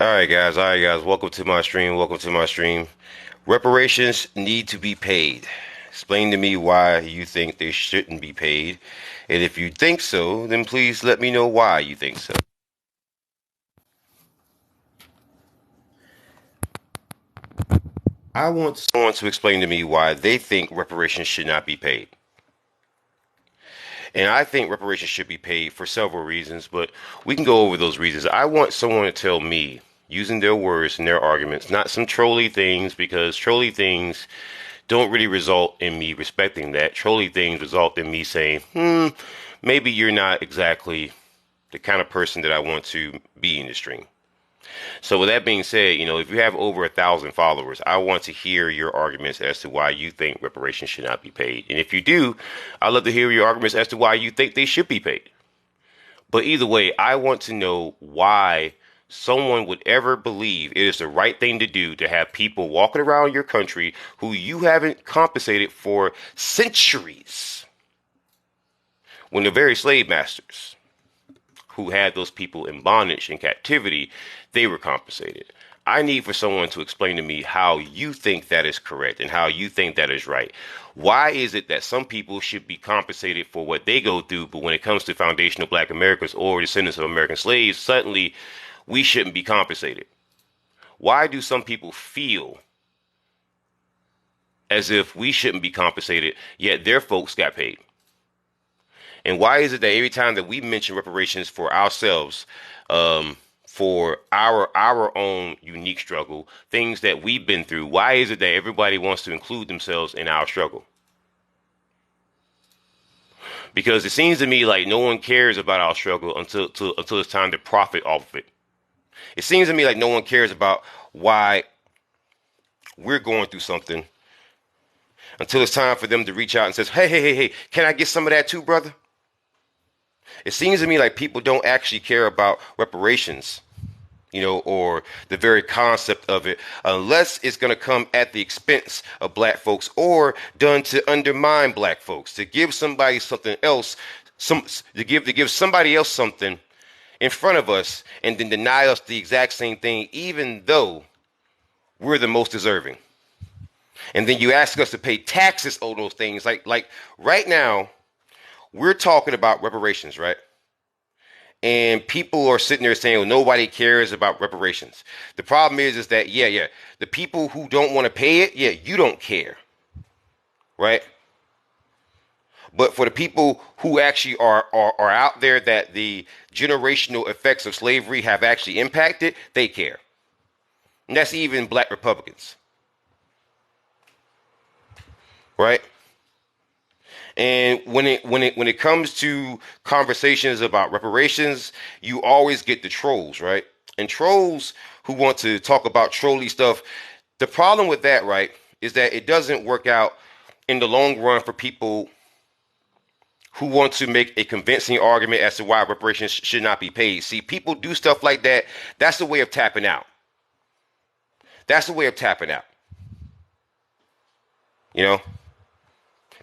All right, guys. Welcome to my stream. Welcome to my stream. Reparations need to be paid. Explain to me why you think they shouldn't be paid. And if you think so, then please let me know why you think so. I want someone to explain to me why they think reparations should not be paid. And I think reparations should be paid for several reasons, but we can go over those reasons. I want someone to tell me, using their words and their arguments, not some trolly things, because trolly things don't really result in me respecting that. Trolly things result in me saying, maybe you're not exactly the kind of person that I want to be in the stream. So with that being said, if you have over 1,000 followers, I want to hear your arguments as to why you think reparations should not be paid. And if you do, I'd love to hear your arguments as to why you think they should be paid. But either way, I want to know why someone would ever believe it is the right thing to do to have people walking around your country who you haven't compensated for centuries, when the very slave masters who had those people in bondage and captivity, they were compensated. I need for someone to explain to me how you think that is correct and how you think that is right. Why is it that some people should be compensated for what they go through, but when it comes to foundational black Americans or descendants of American slaves, suddenly we shouldn't be compensated? Why do some people feel as if we shouldn't be compensated, yet their folks got paid? And why is it that every time that we mention reparations for ourselves, for our own unique struggle, things that we've been through, why is it that everybody wants to include themselves in our struggle? Because it seems to me like no one cares about our struggle until it's time to profit off of it. It seems to me like no one cares about why we're going through something until it's time for them to reach out and says, hey, can I get some of that too, brother? It seems to me like people don't actually care about reparations, or the very concept of it, unless it's going to come at the expense of black folks or done to undermine black folks, to give somebody something else, to give somebody else something in front of us and then deny us the exact same thing, even though we're the most deserving. And then you ask us to pay taxes on those things. Like right now, we're talking about reparations, right? And people are sitting there saying, well, nobody cares about reparations. The problem is that, the people who don't want to pay it, you don't care, right? But for the people who actually are out there that the generational effects of slavery have actually impacted, they care. And that's even black Republicans, right? And when it comes to conversations about reparations, you always get the trolls, right? And trolls who want to talk about trolly stuff. The problem with that, right, is that it doesn't work out in the long run for people who want to make a convincing argument as to why reparations should not be paid. See, people do stuff like that. That's the way of tapping out. That's the way of tapping out. You know?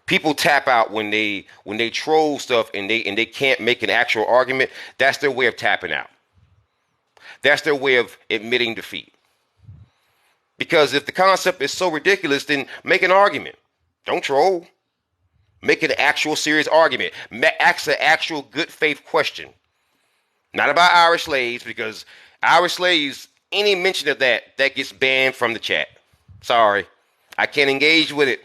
People tap out when they troll stuff and they can't make an actual argument. That's their way of tapping out. That's their way of admitting defeat. Because if the concept is so ridiculous, then make an argument. Don't troll. Make an actual serious argument. Ask an actual good faith question. Not about Irish slaves, because Irish slaves, any mention of that gets banned from the chat. Sorry. I can't engage with it.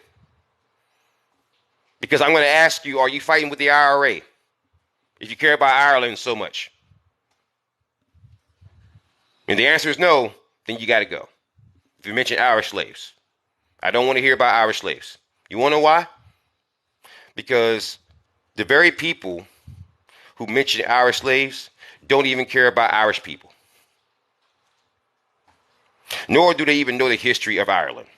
Because I'm going to ask you, are you fighting with the IRA? If you care about Ireland so much. And the answer is no, then you got to go. If you mention Irish slaves. I don't want to hear about Irish slaves. You want to know why? Because the very people who mention Irish slaves don't even care about Irish people. Nor do they even know the history of Ireland.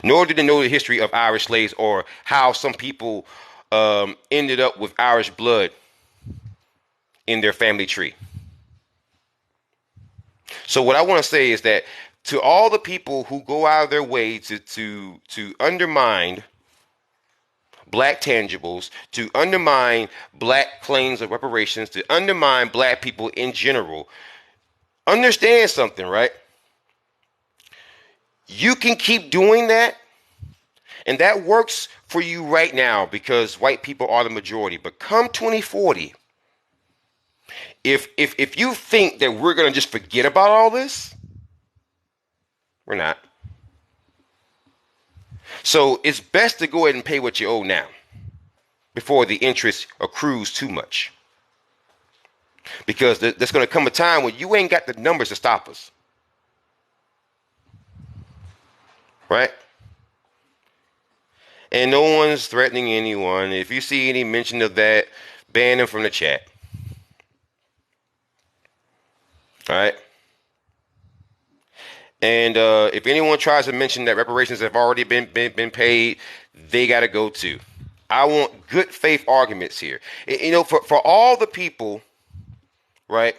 Nor do they know the history of Irish slaves or how some people ended up with Irish blood in their family tree. So what I want to say is that to all the people who go out of their way to undermine black tangibles, to undermine black claims of reparations, to undermine black people in general. Understand something, right? You can keep doing that, and that works for you right now because white people are the majority. But come 2040, if you think that we're going to just forget about all this, we're not. So it's best to go ahead and pay what you owe now before the interest accrues too much. Because there's going to come a time when you ain't got the numbers to stop us. Right? And no one's threatening anyone. If you see any mention of that, ban them from the chat. All right? And if anyone tries to mention that reparations have already been paid, they got to go too. I want good faith arguments here. You know, for all the people, right?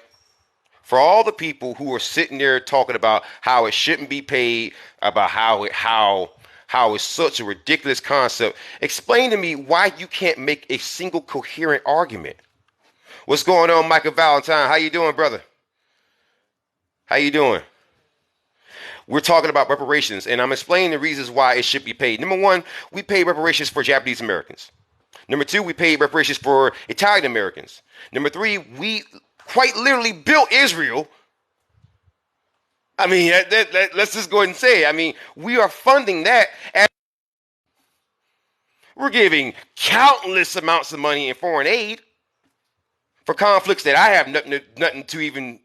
For all the people who are sitting there talking about how it shouldn't be paid, about how it's such a ridiculous concept, explain to me why you can't make a single coherent argument. What's going on, Michael Valentine? How you doing, brother? How you doing? We're talking about reparations, and I'm explaining the reasons why it should be paid. Number one, we pay reparations for Japanese Americans. Number two, we pay reparations for Italian Americans. Number three, we quite literally built Israel. I mean, let's just go ahead and say it. I mean, we are funding that. We're giving countless amounts of money in foreign aid for conflicts that I have nothing to even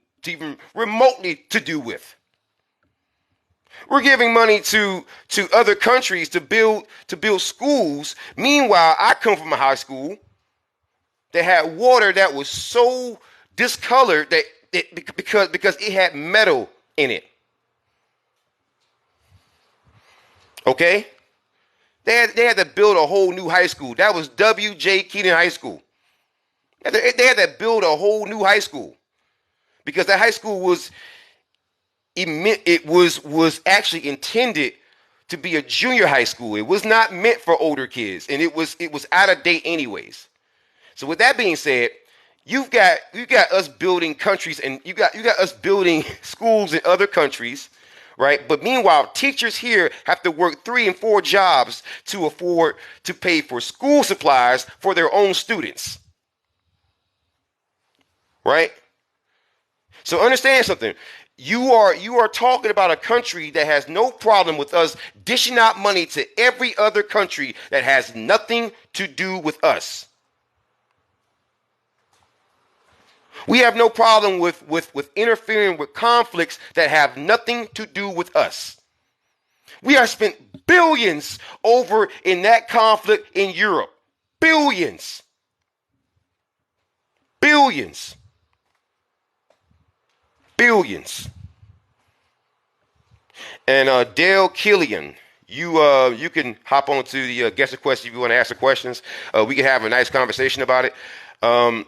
remotely to do with. We're giving money to other countries to build schools. Meanwhile, I come from a high school that had water that was so discolored that because it had metal in it. Okay? They had to build a whole new high school. That was W.J. Keenan High School. They had to build a whole new high school because that high school was actually intended to be a junior high school. It was not meant for older kids, and it was out of date anyways. So with that being said, you've got us building countries, and you got us building schools in other countries, right? But meanwhile, teachers here have to work 3 and 4 jobs to afford to pay for school supplies for their own students, right? So understand something. You are talking about a country that has no problem with us dishing out money to every other country that has nothing to do with us. We have no problem with interfering with conflicts that have nothing to do with us. We have spent billions over in that conflict in Europe. Billions. Billions. Billions. And Dale Killian, you can hop onto the guest request if you want to ask the questions. We can have a nice conversation about it.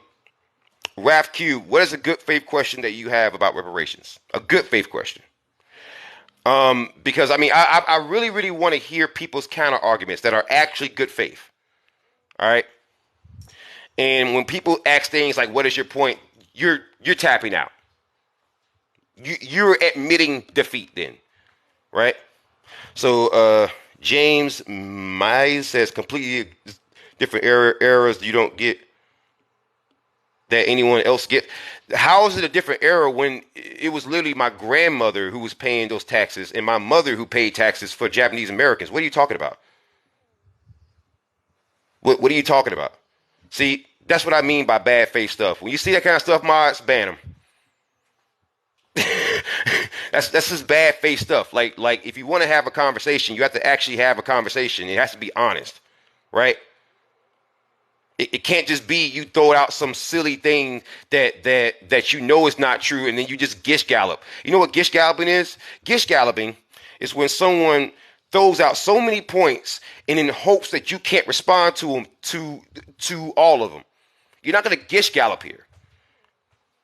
Raf Q, what is a good faith question that you have about reparations? A good faith question. Because I mean, I really, really want to hear people's counter arguments that are actually good faith. All right. And when people ask things like, "What is your point?" You're tapping out. You're admitting defeat then, right? So James Mize says completely different errors you don't get that anyone else get. How is it a different error when it was literally my grandmother who was paying those taxes and my mother who paid taxes for Japanese Americans? What are you talking about? What are you talking about? See, that's what I mean by bad faith stuff. When you see that kind of stuff, mods, ban them. That's just bad faith stuff. Like if you want to have a conversation, you have to actually have a conversation. It has to be honest, right? It can't just be you throw out some silly thing that you know is not true, and then you just gish gallop. You know what gish galloping is? Gish galloping is when someone throws out so many points and in hopes that you can't respond to them to all of them. You're not going to gish gallop here.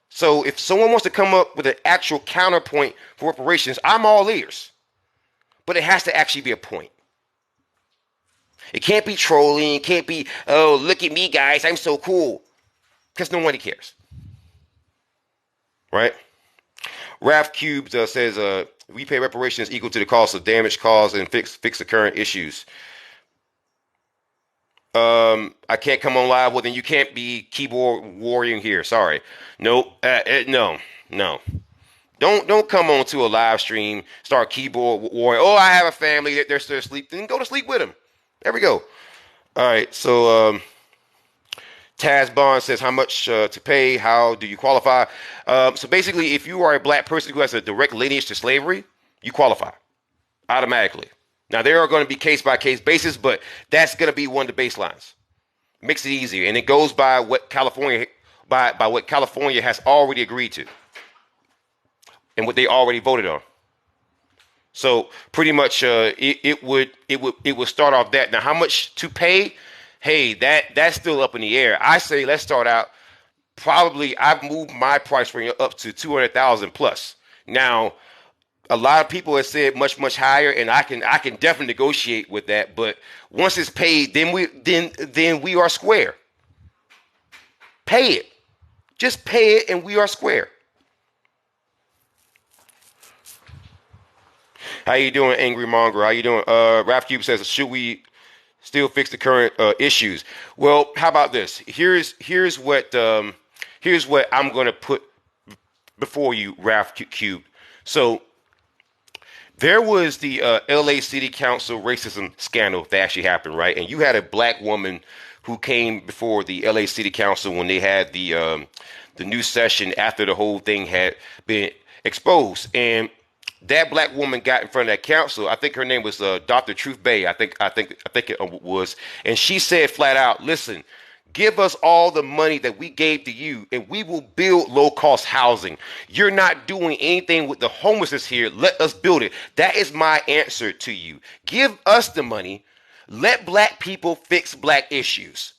So if someone wants to come up with an actual counterpoint for reparations, I'm all ears. But it has to actually be a point. It can't be trolling. It can't be, oh, look at me, guys, I'm so cool. Because nobody cares. Right? Raf Cubes says, we pay reparations equal to the cost of damage caused and fix the current issues. I can't come on live. Well, then you can't be keyboard warrior here. Sorry. Nope. No. Don't come on to a live stream, start keyboard warrior. Oh, I have a family. They're still asleep. Then go to sleep with them. There we go. All right. So, Taz Bond says, how much to pay? How do you qualify? So basically, if you are a black person who has a direct lineage to slavery, you qualify automatically. Now, there are going to be case-by-case basis, but that's going to be one of the baselines. Makes it easier, and it goes by what California has already agreed to and what they already voted on. So pretty much, it would start off that. Now, how much to pay? Hey, that's still up in the air. I say let's start out. Probably, I've moved my price range up to 200,000 plus. Now, a lot of people have said much higher, and I can definitely negotiate with that. But once it's paid, then we are square. Pay it, just pay it, and we are square. How you doing, Angry Monger? How you doing? Raf Cube says, should we still fix the current issues? Well, how about this? Here's what I'm going to put before you, Raf Cube. So there was the LA City Council racism scandal that actually happened, right? And you had a black woman who came before the LA City Council when they had the new session after the whole thing had been exposed. And that black woman got in front of that council. I think her name was Dr. Truth Bay. I think it was. And she said flat out, listen, give us all the money that we gave to you, and we will build low-cost housing. You're not doing anything with the homelessness here. Let us build it. That is my answer to you. Give us the money. Let black people fix black issues.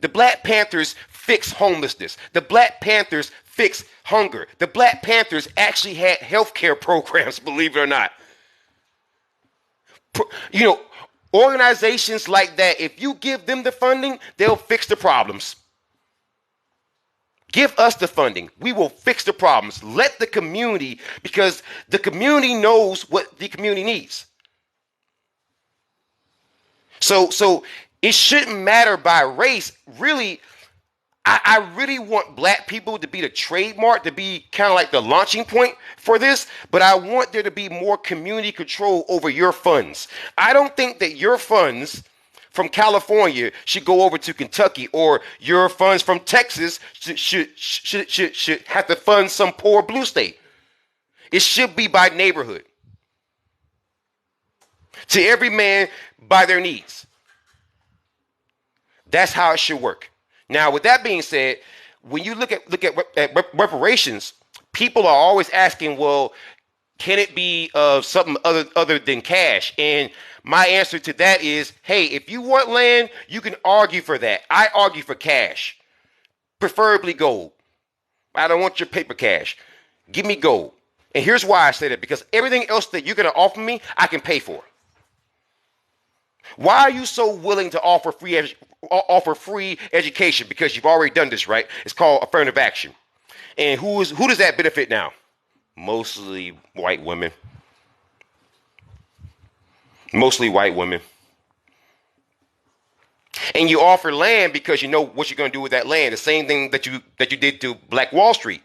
The Black Panthers fix homelessness. The Black Panthers fix hunger. The Black Panthers actually had health care programs, believe it or not. You know, organizations like that, if you give them the funding, they'll fix the problems. Give us the funding. We will fix the problems. Let the community, because the community knows what the community needs. So it shouldn't matter by race. Really, I really want black people to be the trademark, to be kind of like the launching point for this, but I want there to be more community control over your funds. I don't think that your funds from California should go over to Kentucky, or your funds from Texas should have to fund some poor blue state. It should be by neighborhood. To every man by their needs. That's how it should work. Now, with that being said, when you look at reparations, people are always asking, well, can it be something other than cash? And my answer to that is, hey, if you want land, you can argue for that. I argue for cash, preferably gold. I don't want your paper cash. Give me gold. And here's why I say that, because everything else that you're going to offer me, I can pay for. Why are you so willing to offer free education? Because you've already done this, right? It's called affirmative action. And who does that benefit now? Mostly white women. Mostly white women. And you offer land because you know what you're going to do with that land. The same thing that you did to Black Wall Street.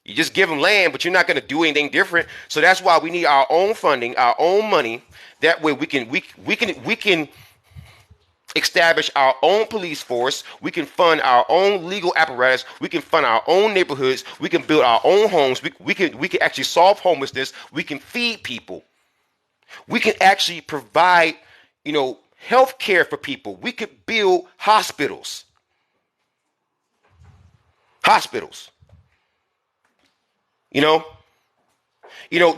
You just give them land, but you're not going to do anything different. So that's why we need our own funding, our own money. That way we can establish our own police force. We can fund our own legal apparatus. We can fund our own neighborhoods. We can build our own homes. We can actually solve homelessness. We can feed people. We can actually provide, health care for people. We could build hospitals. Hospitals.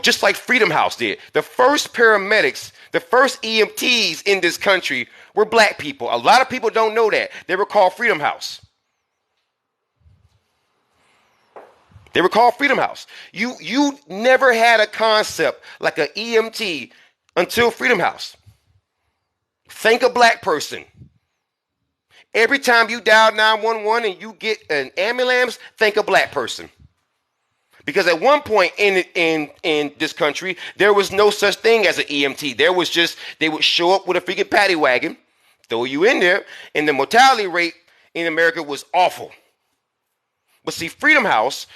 Just like Freedom House did. The first paramedics, the first EMTs in this country were black people. A lot of people don't know that. They were called Freedom House. They were called Freedom House. You never had a concept like an EMT until Freedom House. Thank a black person. Every time you dial 911 and you get an ambulance, thank a black person. Because at one point in this country, there was no such thing as an EMT. There was just, they would show up with a freaking paddy wagon, throw you in there, and the mortality rate in America was awful. But see, Freedom House,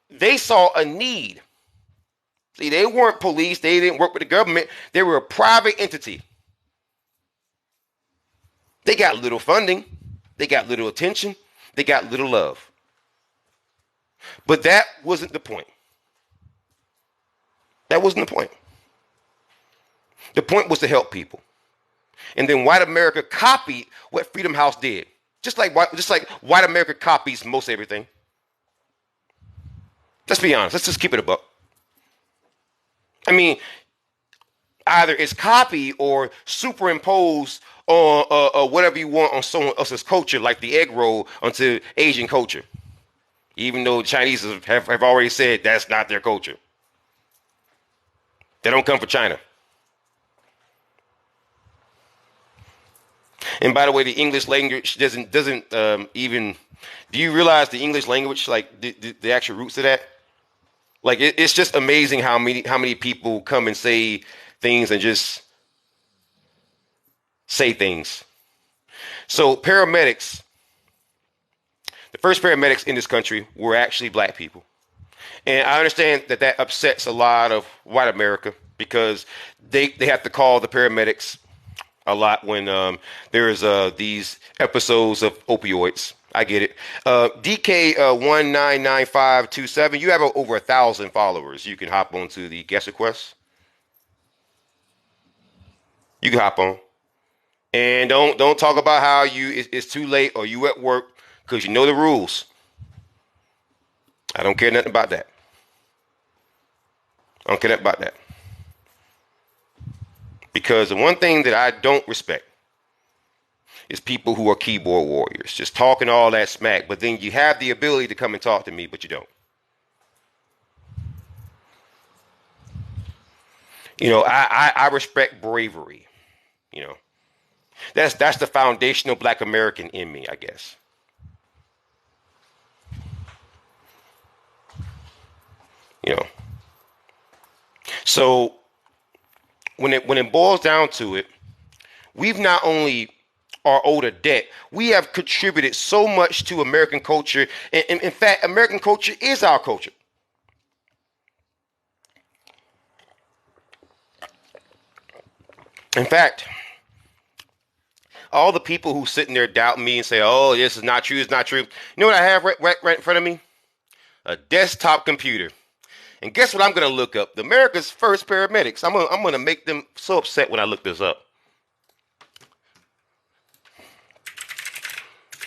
they saw a need. See, they weren't police. They didn't work with the government. They were a private entity. They got little funding. They got little attention. They got little love. But that wasn't the point. That wasn't the point. The point was to help people. And then white America copied what Freedom House did. Just like white America copies most everything. Let's be honest. Let's just keep it a buck. I mean, either it's copy or superimpose on whatever you want on someone else's culture, like the egg roll onto Asian culture. Even though the Chinese have already said that's not their culture. They don't come from China. And by the way, the English language doesn't even. Do you realize the English language, like the actual roots of that? Like it's just amazing how many people come and say things and just say things. So paramedics, the first paramedics in this country were actually black people. And I understand that upsets a lot of white America because they have to call the paramedics a lot when there's these episodes of opioids. I get it. DK199527, you have over 1,000 followers. You can hop onto the guest request. You can hop on. And don't talk about how it's too late or you at work, because you know the rules. I don't care nothing about that. I don't care nothing about that. Because the one thing that I don't respect is people who are keyboard warriors, just talking all that smack, but then you have the ability to come and talk to me, but you don't. You know, I respect bravery. You know, that's the foundational black American in me, I guess. You know, so when it boils down to it, we've not only are owed a debt, we have contributed so much to American culture. And in fact, American culture is our culture. In fact, all the people who sit in there doubting me and say, oh, this is not true, it's not true. You know what I have right in front of me? A desktop computer. And guess what I'm going to look up? The America's first paramedics. I'm going to make them so upset when I look this up.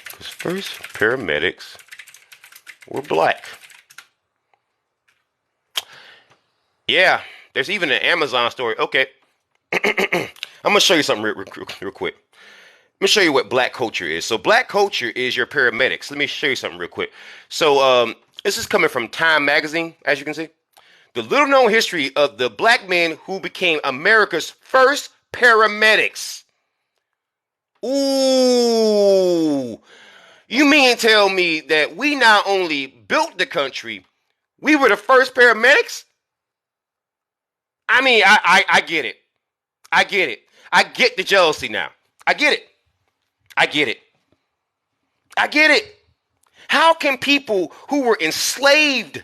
Because first paramedics were black. Yeah, there's even an Amazon story. Okay. I'm going to show you something real quick. Let me show you what black culture is. So black culture is your paramedics. Let me show you something real quick. So this is coming from Time Magazine, as you can see. The little known history of the black men who became America's first paramedics. Ooh. You mean to tell me that we not only built the country, we were the first paramedics? I mean, I get it. I get it. I get the jealousy now. I get it. I get it. I get it. How can people who were enslaved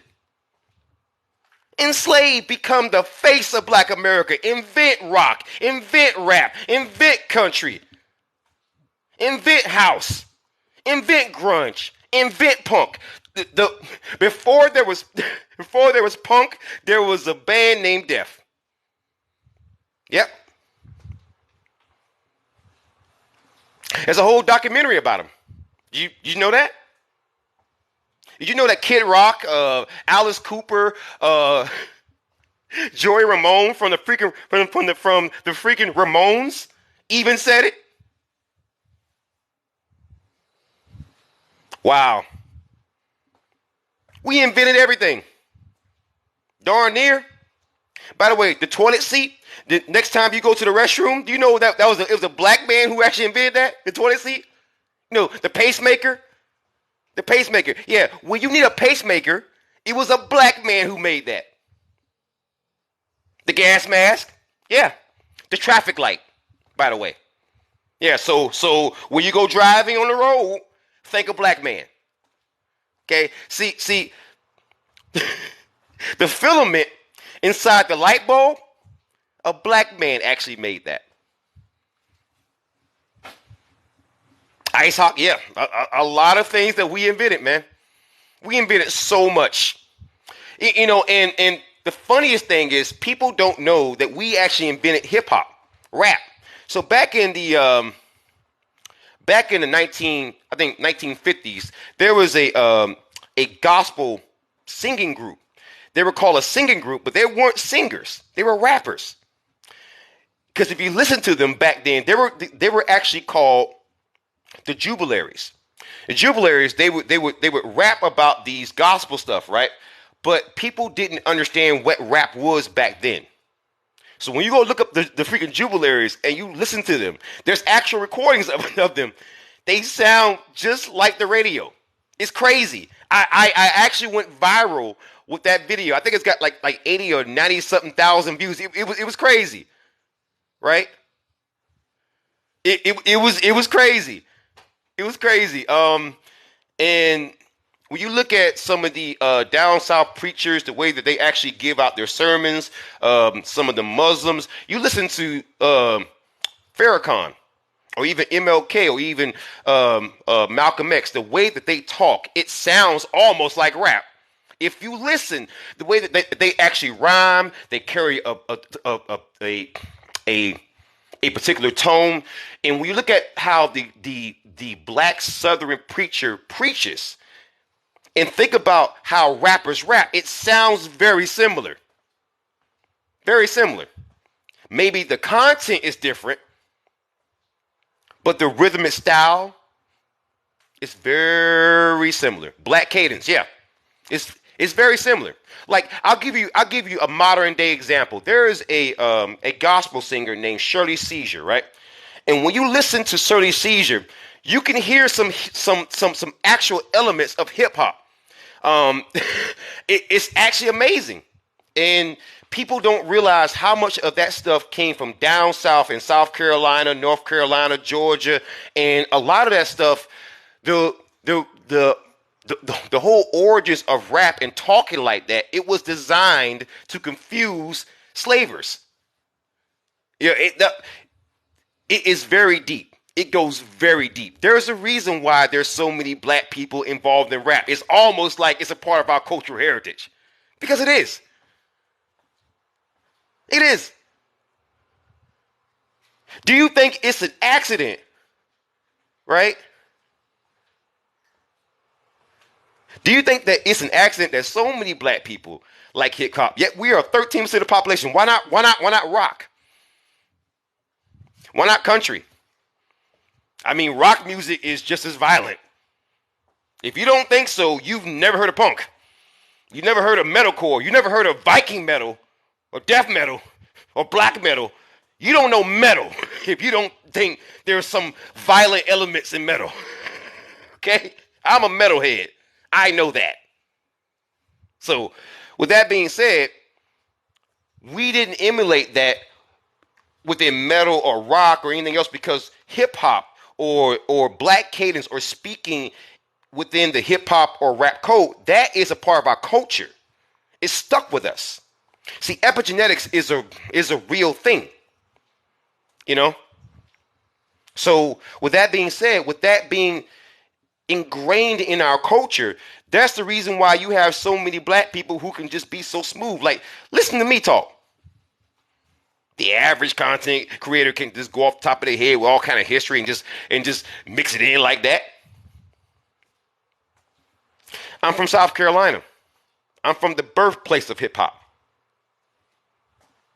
become the face of black America, invent rock, invent rap, invent country, invent house, invent grunge, invent punk? Before there was punk, there was a band named Def. Yep. There's a whole documentary about him. Did you know that? Did you know that Kid Rock, Alice Cooper, Joey Ramone from the freaking Ramones even said it? Wow. We invented everything. Darn near. By the way, the toilet seat. The next time you go to the restroom, do you know that it was a black man who actually invented that? The toilet seat. No, the pacemaker. The pacemaker. Yeah, when you need a pacemaker, it was a black man who made that. The gas mask. Yeah. The traffic light, by the way. Yeah, so when you go driving on the road, think a black man. Okay? See, the filament inside the light bulb, a black man actually made that. Ice hockey, yeah. A lot of things that we invented, man. We invented so much. You know, and the funniest thing is people don't know that we actually invented hip hop, rap. So back in the 1950s, there was a gospel singing group. They were called a singing group, but they weren't singers. They were rappers. Because if you listen to them back then, they were actually called the Jubilaries. The Jubilaries, they would rap about these gospel stuff, right? But people didn't understand what rap was back then. So when you go look up the freaking Jubilaries and you listen to them, there's actual recordings of them. They sound just like the radio. It's crazy. I actually went viral with that video. I think it's got like 80 or 90 something thousand views. It was crazy, right? It was crazy. It was crazy. And when you look at some of the down south preachers, the way that they actually give out their sermons, some of the Muslims, you listen to Farrakhan or even MLK or even Malcolm X, the way that they talk, it sounds almost like rap. If you listen, the way that they actually rhyme, they carry a particular tone. And when you look at how the black Southern preacher preaches, and think about how rappers rap, it sounds very similar. Very similar. Maybe the content is different, but the rhythmic style is very similar. Black cadence, yeah. It's very similar. Like I'll give you a modern day example. There is a gospel singer named Shirley Caesar, right? And when you listen to Shirley Caesar, you can hear some actual elements of hip hop. It's actually amazing, and people don't realize how much of that stuff came from down south in South Carolina, North Carolina, Georgia, and a lot of that stuff, the whole origins of rap and talking like that, it was designed to confuse slavers. Yeah, it is very deep. It goes very deep. There's a reason why there's so many black people involved in rap. It's almost like it's a part of our cultural heritage. Because it is. It is. Do you think it's an accident? Right? Do you think that it's an accident that so many black people like hip hop? Yet we are 13% of the population. Why not rock? Why not country? I mean, rock music is just as violent. If you don't think so, you've never heard of punk. You've never heard of metalcore. You never heard of Viking metal or death metal or black metal. You don't know metal if you don't think there's some violent elements in metal. Okay? I'm a metalhead. I know that. So, with that being said, we didn't emulate that within metal or rock or anything else because hip hop or black cadence or speaking within the hip hop or rap code, that is a part of our culture. It's stuck with us. See, epigenetics is a real thing. You know? So with that being said, with that being ingrained in our culture, that's the reason why you have so many black people who can just be so smooth. Like, listen to me talk. The average content creator can just go off the top of their head with all kind of history and just mix it in like that. I'm from South Carolina. I'm from the birthplace of hip hop.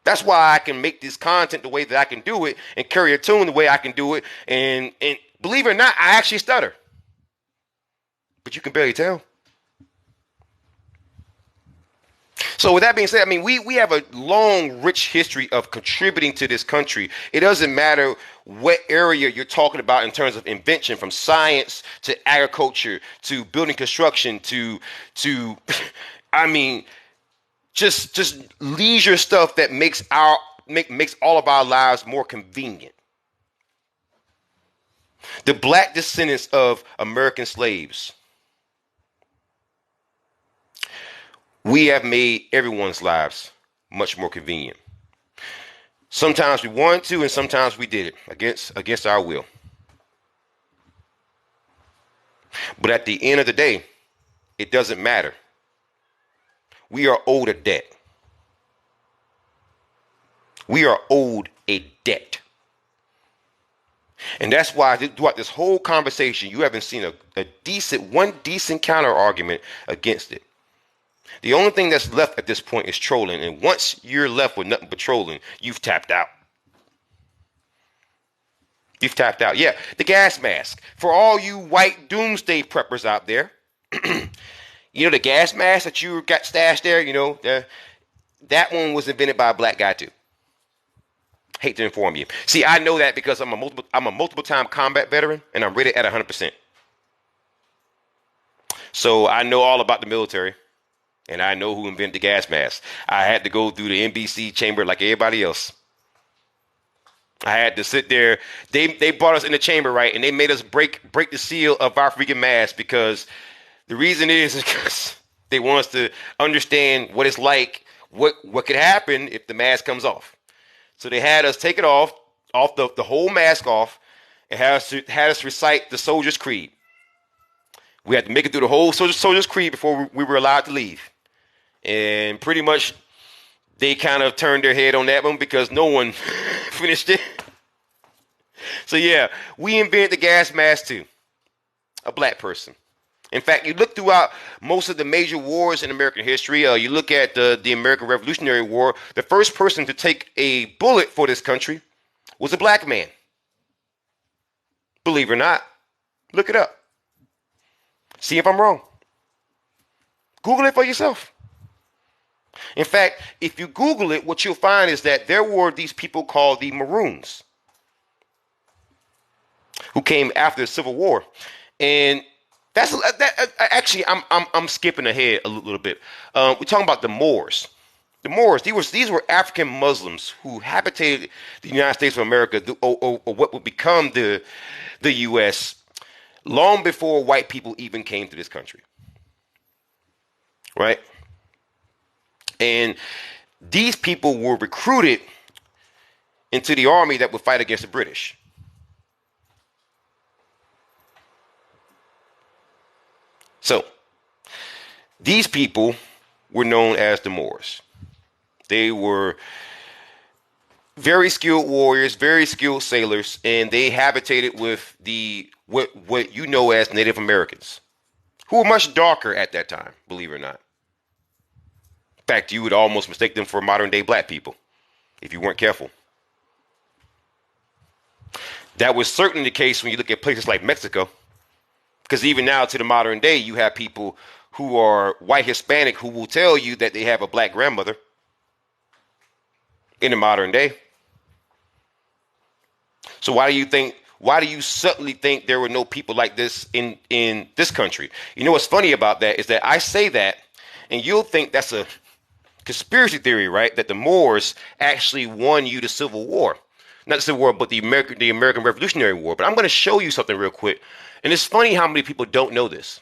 That's why I can make this content the way that I can do it and carry a tune the way I can do it. And believe it or not, I actually stutter. But you can barely tell. So with that being said, I mean, we have a long, rich history of contributing to this country. It doesn't matter what area you're talking about in terms of invention, from science to agriculture to building construction to I mean, just leisure stuff that makes all of our lives more convenient. The black descendants of American slaves, we have made everyone's lives much more convenient. Sometimes we wanted to, and sometimes we did it against our will. But at the end of the day, it doesn't matter. We are owed a debt. We are owed a debt. And that's why throughout this whole conversation, you haven't seen one decent counter argument against it. The only thing that's left at this point is trolling. And once you're left with nothing but trolling, you've tapped out. You've tapped out. Yeah, the gas mask. For all you white doomsday preppers out there, you know, the gas mask that you got stashed there, you know, that one was invented by a black guy too. Hate to inform you. See, I know that because I'm a multiple time combat veteran, and I'm rated at 100%. So I know all about the military, and I know who invented the gas mask. I had to go through the NBC chamber like everybody else. I had to sit there. They brought us in the chamber, right, and they made us break the seal of our freaking mask, because the reason is because they want us to understand what it's like, what could happen if the mask comes off. So they had us take it off the whole mask off, and had us recite the Soldier's Creed. We had to make it through the whole Soldier's Creed before we were allowed to leave. And pretty much they kind of turned their head on that one because no one finished it. So yeah, we invented the gas mask too. A black person. In fact, you look throughout most of the major wars in American history. You look at the American Revolutionary War. The first person to take a bullet for this country was a black man. Believe it or not, look it up. See if I'm wrong. Google it for yourself. In fact, if you Google it, what you'll find is that there were these people called the Maroons, who came after the Civil War, and actually, I'm skipping ahead a little bit. We're talking about the Moors. The Moors, these were African Muslims who habitated the United States of America, or what would become the U.S. long before white people even came to this country. Right? And these people were recruited into the army that would fight against the British. So, these people were known as the Moors. They were very skilled warriors, very skilled sailors, and they habitated with what you know as Native Americans, who were much darker at that time, believe it or not. In fact, you would almost mistake them for modern day black people if you weren't careful. That was certainly the case when you look at places like Mexico. Because even now, to the modern day, you have people who are white Hispanic who will tell you that they have a black grandmother in the modern day. So why do you suddenly think there were no people like this in this country? You know what's funny about that is that I say that, and you'll think that's a conspiracy theory, right? That the Moors actually won you the Civil War. Not the Civil War, but the American Revolutionary War. But I'm going to show you something real quick. And it's funny how many people don't know this.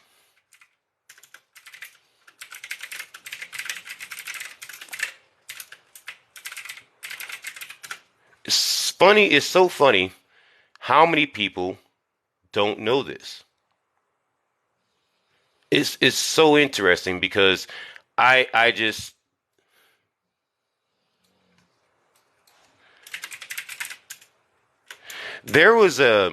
It's so funny how many people don't know this. It's so interesting because I just there was a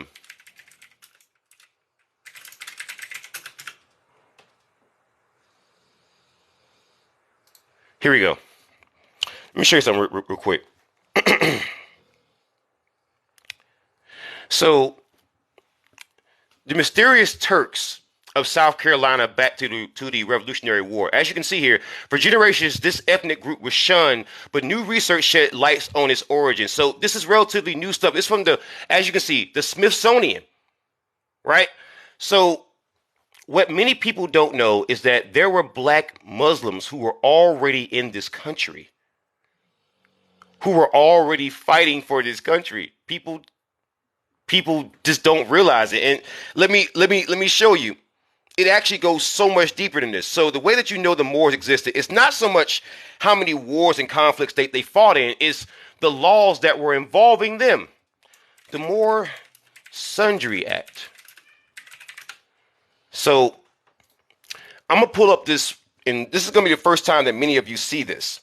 here we go. Let me show you something real quick. So, the mysterious Turks of South Carolina back to the Revolutionary War. As you can see here, for generations, this ethnic group was shunned, but new research shed lights on its origins. So this is relatively new stuff. It's from the, as you can see, the Smithsonian, right? So what many people don't know is that there were black Muslims who were already in this country, who were already fighting for this country. People just don't realize it. And let me show you. It actually goes so much deeper than this. So the way that you know the Moors existed, it's not so much how many wars and conflicts they fought in, it's the laws that were involving them. The Moor Sundry Act. So I'm going to pull up this, and this is going to be the first time that many of you see this.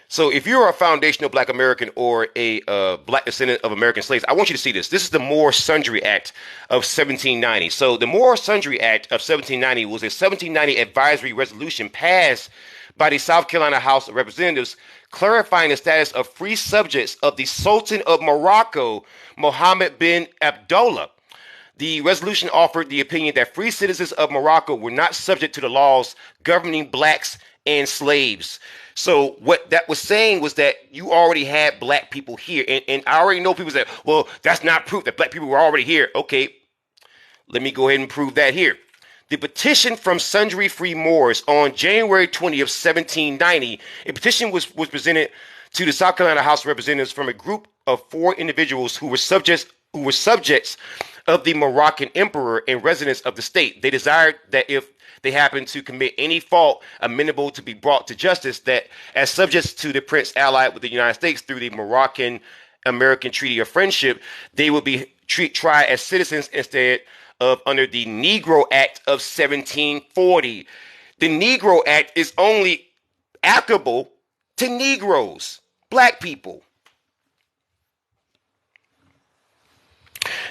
So if you're a foundational black American or a black descendant of American slaves, I want you to see this. This is the Moor Sundry Act of 1790. So the Moor Sundry Act of 1790 was a 1790 advisory resolution passed by the South Carolina House of Representatives clarifying the status of free subjects of the Sultan of Morocco, Mohammed bin Abdullah. The resolution offered the opinion that free citizens of Morocco were not subject to the laws governing blacks and slaves. So what that was saying was that you already had black people here. And I already know people say, well, that's not proof that black people were already here. Okay, let me go ahead and prove that here. The petition from Sundry Free Moors on January 20th, 1790, a petition was presented to the South Carolina House of Representatives from a group of 4 individuals who were subjects of the Moroccan emperor and residents of the state. They desired that if they happened to commit any fault amenable to be brought to justice, that as subjects to the prince allied with the United States through the Moroccan-American Treaty of Friendship, they would be tried as citizens instead of under the Negro Act of 1740. The Negro Act is only applicable to Negroes, black people.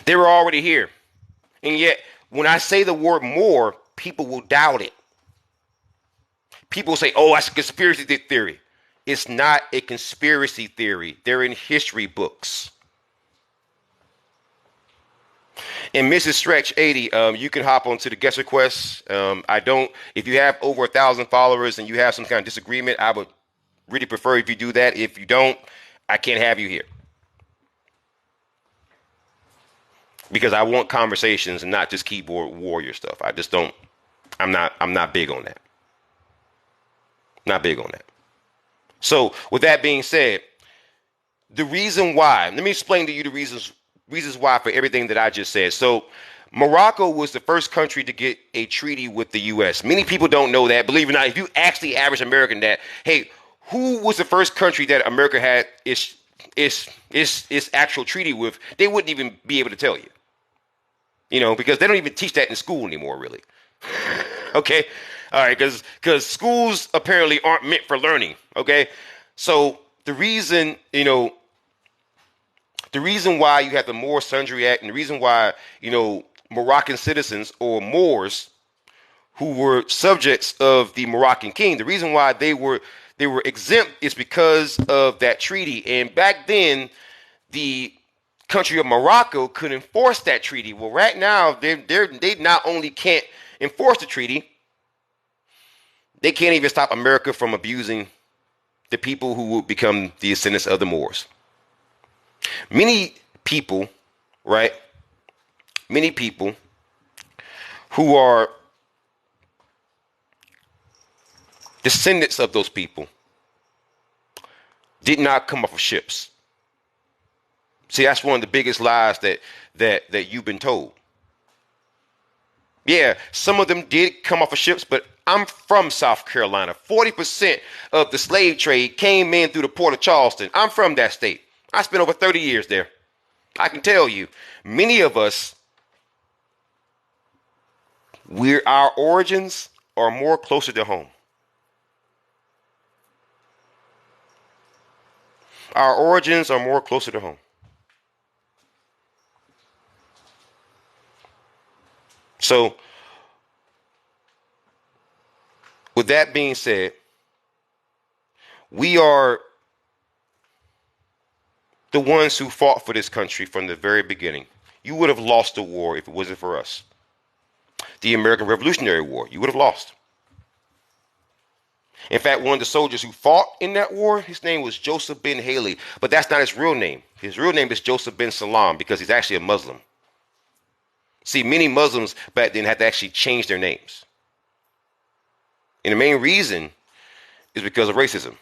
They were already here. And yet, when I say the word Moor, people will doubt it. People say, oh, that's a conspiracy theory. It's not a conspiracy theory. They're in history books. And Mrs. Stretch 80, you can hop onto the guest request. If you have over 1,000 followers and you have some kind of disagreement, I would really prefer if you do that. If you don't, I can't have you here. Because I want conversations and not just keyboard warrior stuff. I just don't. I'm not big on that. Not big on that. So with that being said, the reason why, let me explain to you the reasons why for everything that I just said. So Morocco was the first country to get a treaty with the U.S. Many people don't know that. Believe it or not, if you ask the average American that, hey, who was the first country that America had its actual treaty with, they wouldn't even be able to tell you. You know, because they don't even teach that in school anymore, really. Okay? All right, because schools apparently aren't meant for learning, okay? So the reason why you have the Moor Sundry Act and the reason why, Moroccan citizens or Moors who were subjects of the Moroccan king, the reason why they were exempt is because of that treaty. And back then, the country of Morocco could enforce that treaty. Well, right now, they not only can't enforce the treaty, they can't even stop America from abusing the people who would become the descendants of the Moors. Many people, right? Many people who are descendants of those people did not come off of ships. See, that's one of the biggest lies that you've been told. Yeah, some of them did come off of ships, but I'm from South Carolina. 40% of the slave trade came in through the port of Charleston. I'm from that state. I spent over 30 years there. I can tell you, many of us, our origins are more closer to home. Our origins are more closer to home. So, with that being said, we are the ones who fought for this country from the very beginning. You would have lost the war if it wasn't for us. the American Revolutionary War. You would have lost. In fact, one of the soldiers who fought in that war, his name was Joseph Ben Haley, but that's not his real name. His real name is Joseph Ben Salam because he's actually a Muslim. See, many Muslims back then had to actually change their names. And the main reason is because of racism.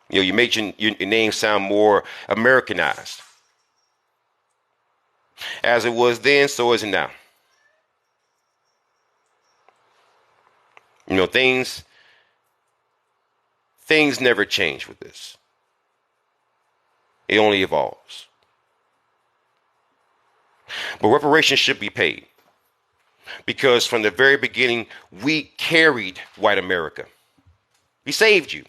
You make your name sound more Americanized. As it was then, so is it now. Things never change with this. It only evolves. But reparations should be paid because from the very beginning, we carried white America. We saved you.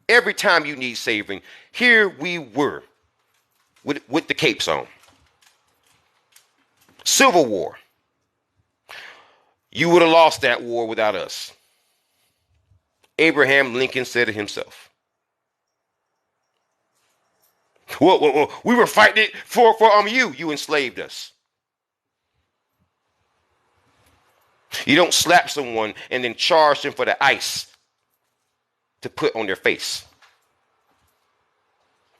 Every time you need saving, here we were with the capes on. Civil War. You would have lost that war without us. Abraham Lincoln said it himself. Whoa. We were fighting it for you enslaved us. You don't slap someone and then charge them for the ice to put on their face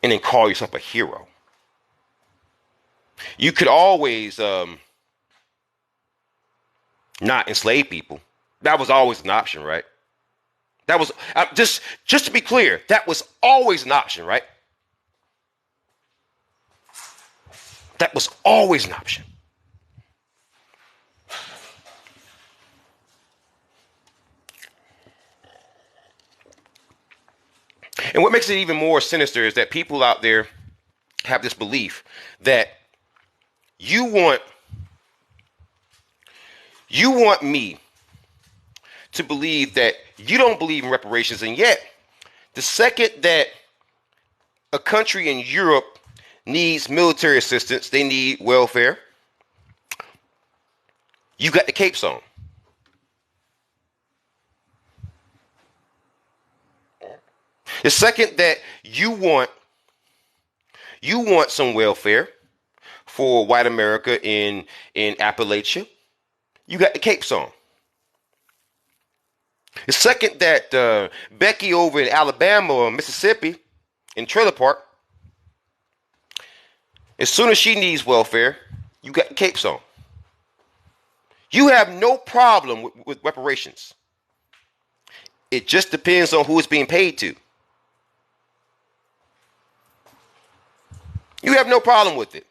and then call yourself a hero. You could always not enslave people. That was always an option, right? That was just to be clear, that was always an option, right? That was always an option. And what makes it even more sinister is that people out there have this belief that you want me to believe that you don't believe in reparations, and yet the second that a country in Europe needs military assistance, they need welfare, you got the capes on. The second that you want some welfare for white America in Appalachia, you got the capes on. The second that Becky over in Alabama or Mississippi in Trailer Park, as soon as she needs welfare, you got the capes on. You have no problem with reparations. It just depends on who it's being paid to. You have no problem with it.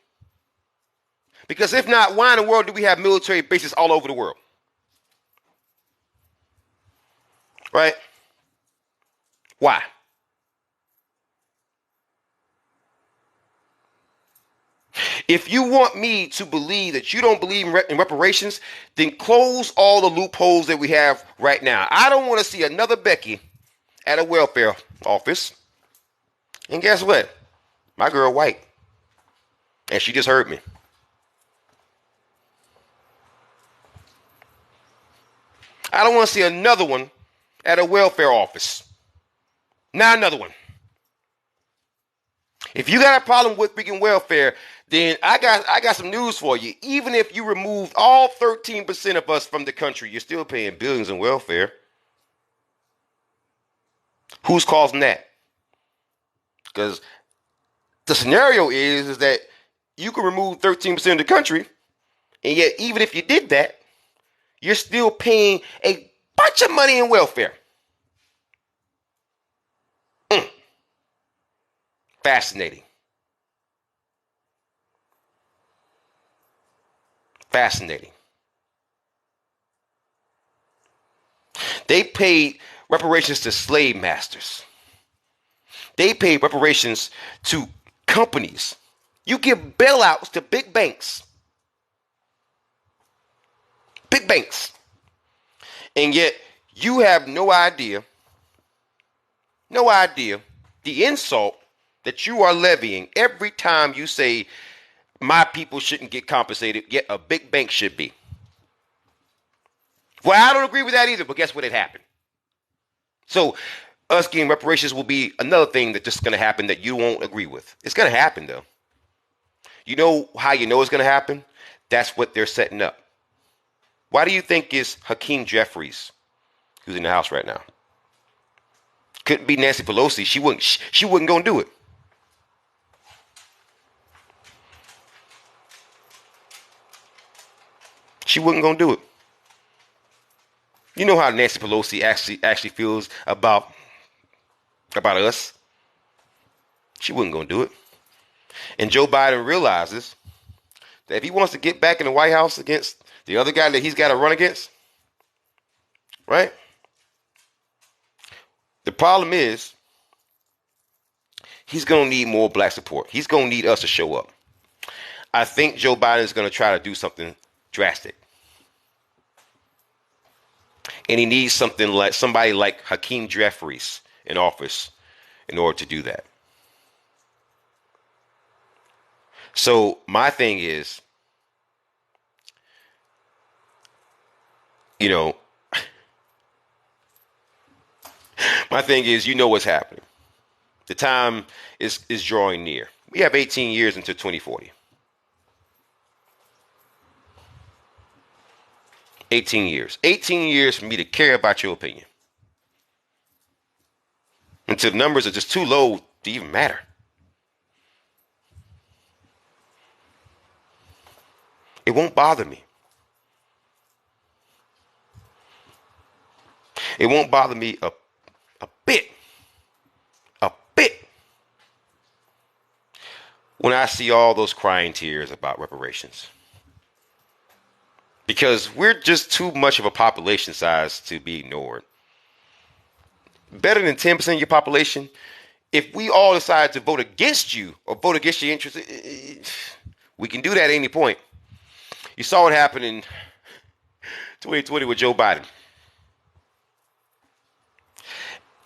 Because if not, why in the world do we have military bases all over the world? Right? Why? If you want me to believe that you don't believe in reparations, then close all the loopholes that we have right now. I don't want to see another Becky at a welfare office. And guess what? My girl white. And she just heard me. I don't want to see another one at a welfare office. Not another one. If you got a problem with freaking welfare, then I got some news for you. Even if you removed all 13% of us from the country, you're still paying billions in welfare. Who's causing that? Because the scenario is that you can remove 13% of the country, and yet even if you did that, you're still paying a bunch of money in welfare. Fascinating. Fascinating. They paid reparations to slave masters. They paid reparations to companies. You give bailouts to big banks. Big banks. And yet you have no idea the insult that you are levying every time you say my people shouldn't get compensated, yet a big bank should be. Well, I don't agree with that either, but guess what? It happened. So us getting reparations will be another thing that's just going to happen that you won't agree with. It's going to happen, though. You know how you know it's going to happen? That's what they're setting up. Why do you think it's Hakeem Jeffries who's in the House right now? Couldn't be Nancy Pelosi. She wouldn't go and do it. She wasn't gonna do it. You know how Nancy Pelosi actually feels about us. She wasn't gonna do it. And Joe Biden realizes that if he wants to get back in the White House against the other guy that he's got to run against, right? The problem is he's gonna need more black support. He's gonna need us to show up. I think Joe Biden is gonna try to do something drastic. And he needs somebody like Hakeem Jeffries in office in order to do that. So my thing is, you know what's happening. The time is drawing near. We have 18 years until 2040. 18 years. 18 years for me to care about your opinion. Until the numbers are just too low to even matter. It won't bother me. It won't bother me a bit. A bit. When I see all those crying tears about reparations. Because we're just too much of a population size to be ignored. Better than 10% of your population. If we all decide to vote against you or vote against your interests, we can do that at any point. You saw what happened in 2020 with Joe Biden.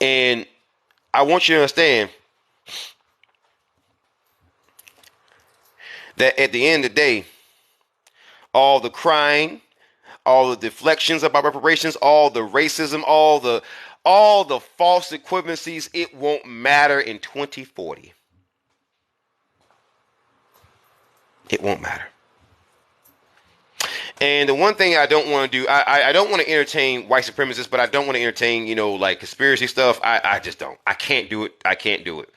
And I want you to understand that at the end of the day, all the crying, all the deflections about reparations, all the racism, all the false equivalencies, it won't matter in 2040. It won't matter. And the one thing I don't want to do, I don't want to entertain white supremacists, but I don't want to entertain, like conspiracy stuff. I just don't. I can't do it. I can't do it.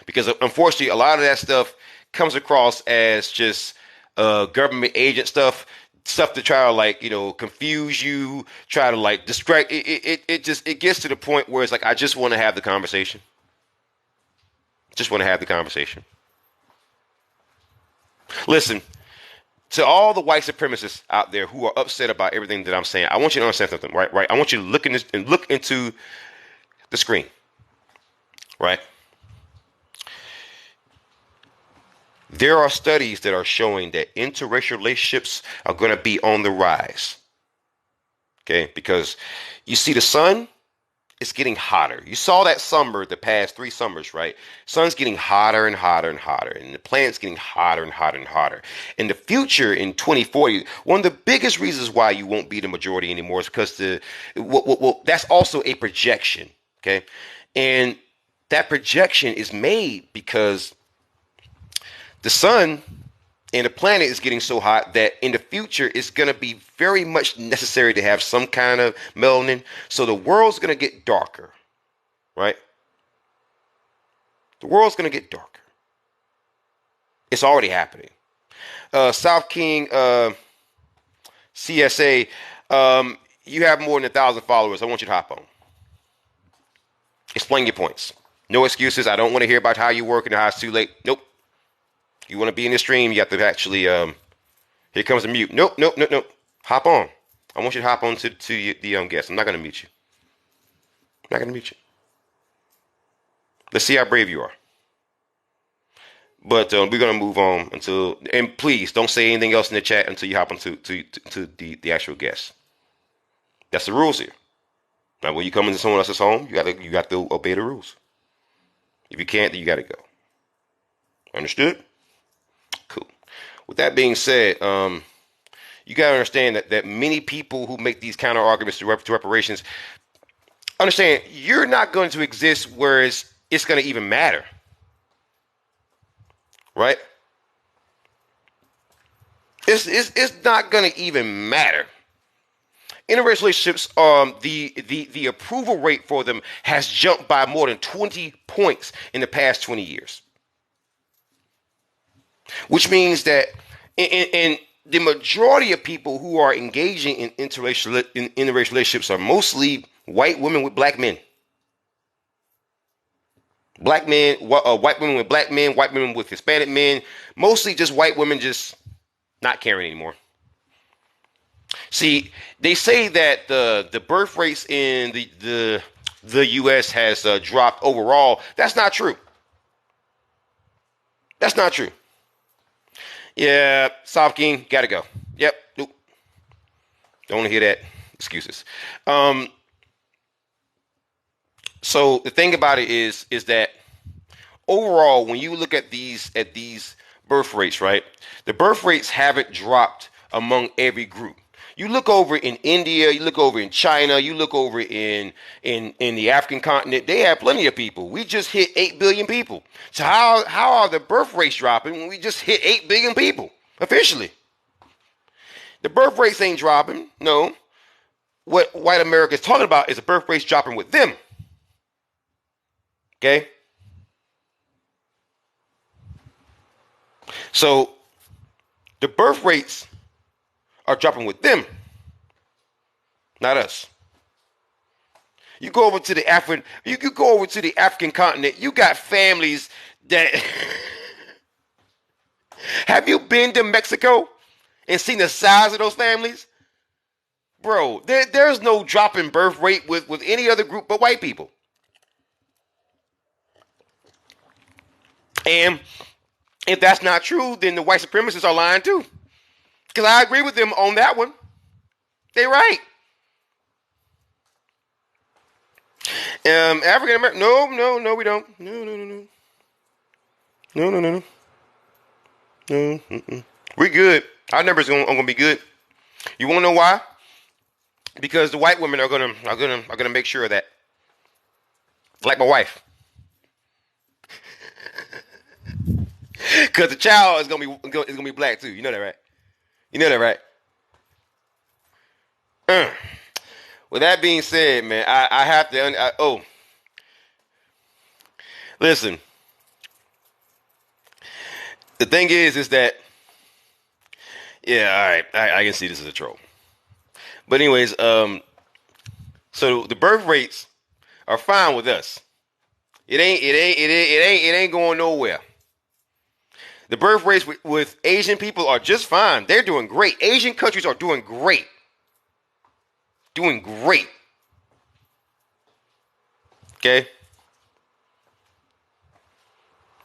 Because unfortunately, a lot of that stuff comes across as just government agent stuff to try to confuse you, try to distract. It gets to the point where it's I just want to have the conversation. Just want to have the conversation. Listen, to all the white supremacists out there who are upset about everything that I'm saying, I want you to understand something, right? I want you to look into the screen, right? There are studies that are showing that interracial relationships are going to be on the rise. Okay, because you see the sun, it's getting hotter. You saw that summer, the past 3 summers, right? Sun's getting hotter and hotter and hotter, and the planet's getting hotter and hotter and hotter. In the future, in 2040, one of the biggest reasons why you won't be the majority anymore is because that's also a projection, okay? And that projection is made because the sun and the planet is getting so hot that in the future it's going to be very much necessary to have some kind of melanin. So the world's going to get darker, right? The world's going to get darker. It's already happening. South King CSA, you have more than 1,000 followers. I want you to hop on. Explain your points. No excuses. I don't want to hear about how you work and how it's too late. Nope. You want to be in the stream, you have to actually, here comes the mute. Nope. Hop on. I want you to hop on to the guest. I'm not going to mute you. I'm not going to mute you. Let's see how brave you are. But we're going to move on and please don't say anything else in the chat until you hop onto to the actual guest. That's the rules here. Now, when you come into someone else's home, you got to obey the rules. If you can't, then you got to go. Understood? Cool. With that being said, you got to understand that many people who make these counter arguments to reparations, understand you're not going to exist where it's going to even matter. Right? It's not gonna even matter. Interracial relationships, the approval rate for them has jumped by more than 20 points in the past 20 years, which means that in the majority of people who are engaging in interracial relationships are mostly white women with black men. Black men, white women with black men, white women with Hispanic men, mostly just white women just not caring anymore. See, they say that the birth rates in the U.S. has dropped overall. That's not true. That's not true. Yeah, South King, gotta go. Yep, nope. Don't want to hear that excuses. So the thing about it is that overall, when you look at these birth rates, right? The birth rates haven't dropped among every group. You look over in India, you look over in China, you look over in the African continent. They have plenty of people. We just hit 8 billion people. So how are the birth rates dropping when we just hit 8 billion people officially? The birth rates ain't dropping. No. What white America is talking about is the birth rates dropping with them. Okay? So the birth rates are dropping with them, not us. You go over to the African continent, you got families that have you been to Mexico and seen the size of those families? Bro, there's no drop in birth rate with any other group but white people. And if that's not true, then the white supremacists are lying too. Because I agree with them on that one. They right. African American. No, we don't. No. No. We good. Our numbers are gonna be good. You wanna know why? Because the white women are gonna make sure of that. Like my wife. Because the child is gonna be black too. You know that, right? You know that, right? With that being said, man, I have to. Listen. The thing is that, yeah, all right, I can see this as a troll. But anyways, so the birth rates are fine with us. It ain't going nowhere. The birth rates with Asian people are just fine. They're doing great. Asian countries are doing great. Doing great. Okay?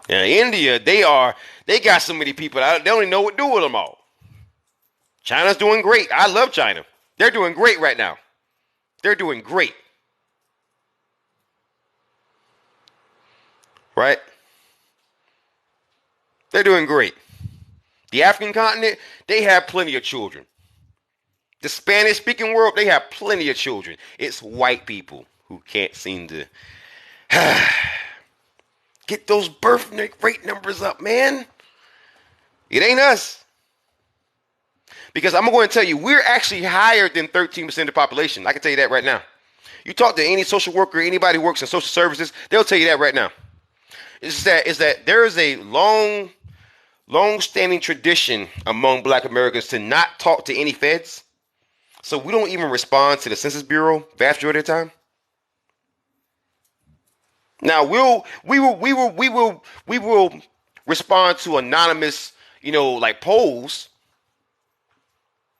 Now, India, they got so many people, they don't even know what to do with them all. China's doing great. I love China. They're doing great right now. They're doing great. Right? They're doing great. The African continent, they have plenty of children. The Spanish-speaking world, they have plenty of children. It's white people who can't seem to get those birth rate numbers up, man. It ain't us. Because I'm going to tell you, we're actually higher than 13% of the population. I can tell you that right now. You talk to any social worker, anybody who works in social services, they'll tell you that right now. It's that there is a long-standing tradition among black Americans to not talk to any feds. So we don't even respond to the Census Bureau vast majority of the time. Now we will respond to anonymous, like polls,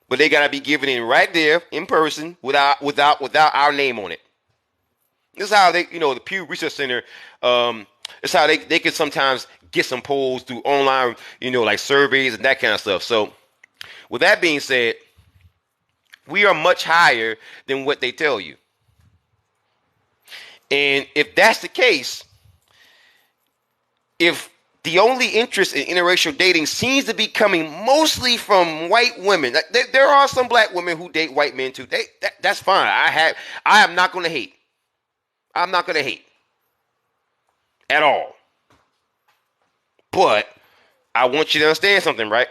but they gotta be given in right there in person without our name on it. This is how they, the Pew Research Center, it's how they can sometimes get some polls through online, like surveys and that kind of stuff. So with that being said, we are much higher than what they tell you. And if that's the case, if the only interest in interracial dating seems to be coming mostly from white women, there are some black women who date white men too. That's fine. I am not going to hate. I'm not going to hate at all. But I want you to understand something, right?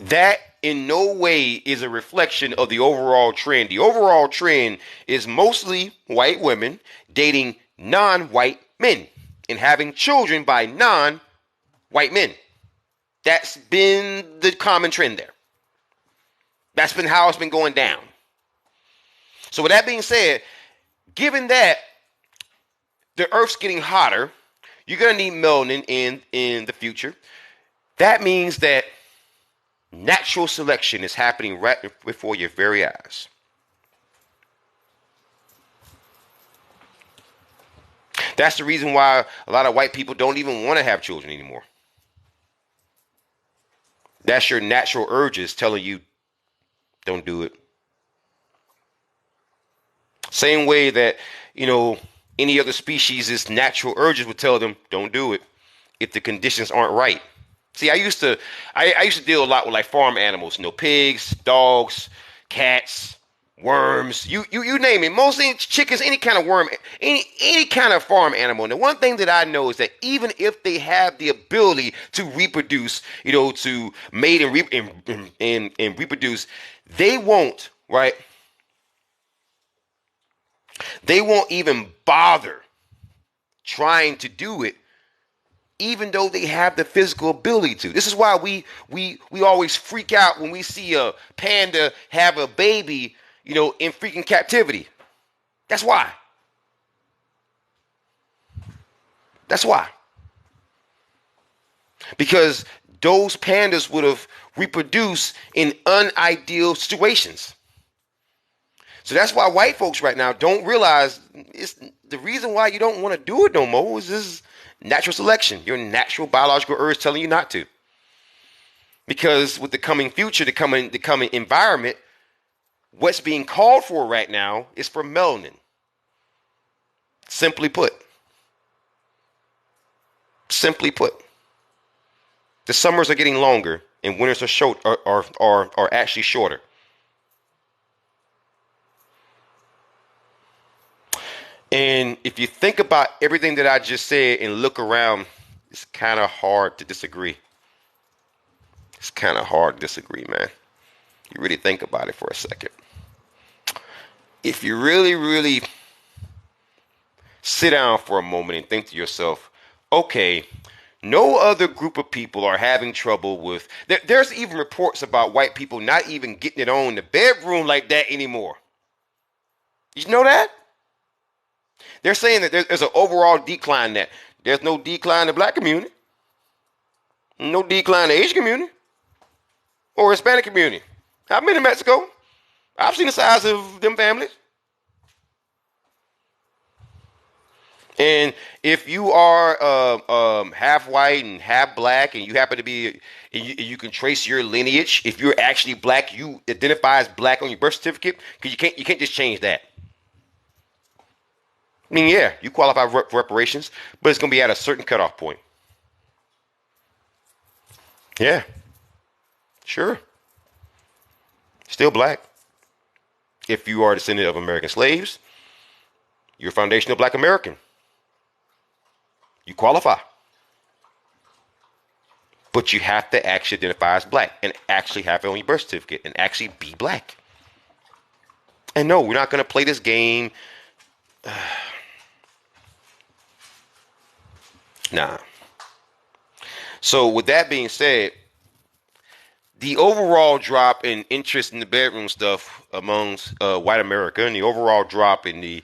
That in no way is a reflection of the overall trend. The overall trend is mostly white women dating non-white men and having children by non-white men. That's been the common trend there. That's been how it's been going down. So with that being said, given that the Earth's getting hotter, you're going to need melanin in the future. That means that natural selection is happening right before your very eyes. That's the reason why a lot of white people don't even want to have children anymore. That's your natural urges telling you don't do it. Same way that, any other species' natural urges would tell them don't do it if the conditions aren't right. See, I used to deal a lot with like farm animals, pigs, dogs, cats, worms, you name it. Mostly chickens, any kind of worm, any kind of farm animal. And the one thing that I know is that even if they have the ability to reproduce, to mate and reproduce, they won't, right? They won't even bother trying to do it, even though they have the physical ability to. This is why we always freak out when we see a panda have a baby, in freaking captivity. That's why. That's why. Because those pandas would have reproduced in unideal situations. So that's why white folks right now don't realize it's the reason why you don't want to do it no more is this natural selection. Your natural biological urge telling you not to. Because with the coming future, the coming environment, what's being called for right now is for melanin. Simply put. The summers are getting longer and winters are actually shorter. And if you think about everything that I just said and look around, it's kind of hard to disagree. It's kind of hard to disagree, man. You really think about it for a second. If you really, really sit down for a moment and think to yourself, okay, no other group of people are having trouble with... There's even reports about white people not even getting it on in the bedroom like that anymore. Did you know that? They're saying that there's an overall decline that there's no decline in the black community, no decline in the Asian community, or Hispanic community. I've been to Mexico. I've seen the size of them families. And if you are half white and half black, and you happen to be, and you can trace your lineage, if you're actually black, you identify as black on your birth certificate, because you can't just change that. I mean, yeah, you qualify for reparations, but it's going to be at a certain cutoff point. Yeah, sure. Still black. If you are a descendant of American slaves, you're a foundational black American. You qualify. But you have to actually identify as black and actually have it on your birth certificate and actually be black. And no, we're not going to play this game. Nah. So with that being said, the overall drop in interest in the bedroom stuff amongst white America and the overall drop in the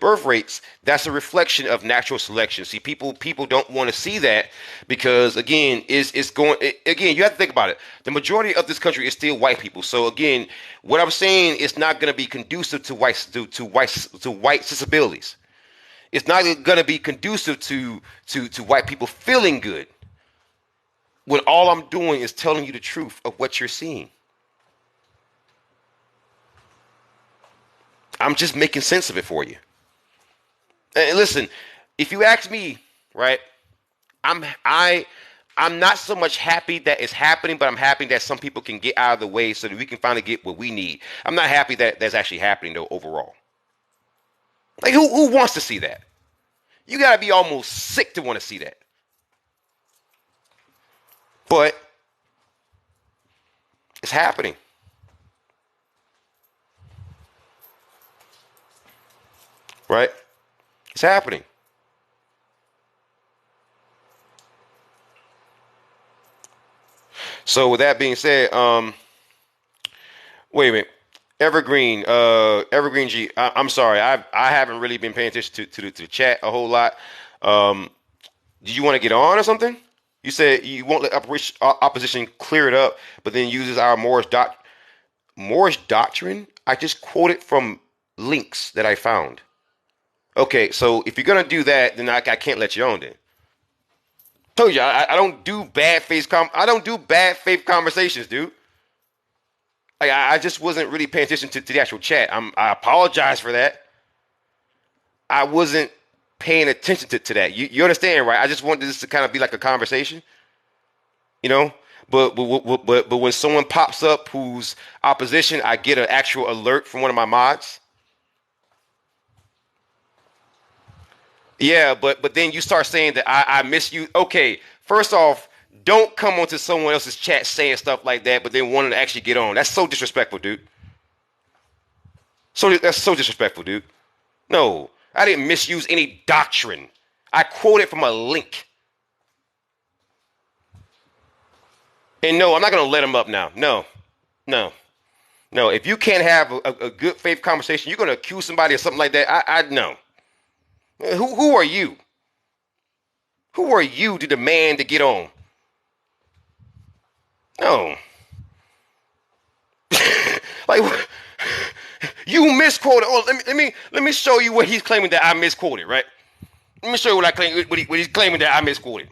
birth rates, that's a reflection of natural selection. See, people don't want to see that because again, you have to think about it. The majority of this country is still white people. So again, what I'm saying is not going to be conducive to white sensibilities. It's not going to be conducive to white people feeling good. When all I'm doing is telling you the truth of what you're seeing. I'm just making sense of it for you. And listen, if you ask me, right, I'm not so much happy that it's happening, but I'm happy that some people can get out of the way so that we can finally get what we need. I'm not happy that that's actually happening though overall. Like who wants to see that? You gotta be almost sick to want to see that. But It's happening. Right? It's happening. So with that being said, wait a minute. Evergreen G. I'm sorry. I haven't really been paying attention to the chat a whole lot. Um, did you want to get on or something? You said you won't let opposition clear it up, but then uses our Moorish doctrine. I just quoted from links that I found. Okay, so if you're gonna do that, then I can't let you on. Then told you I don't do bad faith I don't do bad faith conversations, dude. Like I just wasn't really paying attention to the actual chat. I apologize for that. I wasn't paying attention to that. You understand, right? I just wanted this to kind of be like a conversation, you know. But when someone pops up who's opposition, I get an actual alert from one of my mods. Yeah, but then you start saying that I miss you. Okay, first off, don't come onto someone else's chat saying stuff like that, but then wanting to actually get on. That's so disrespectful, dude. That's so disrespectful, dude. No, I didn't misuse any doctrine. I quoted from a link. And no, I'm not going to let him up now. No. If you can't have a good faith conversation, you're going to accuse somebody of something like that. I no. Who are you? Who are you to demand to get on? No. Like you misquoted. Oh, let me show you what he's claiming that I misquoted. Right? Let me show you what he's claiming that I misquoted.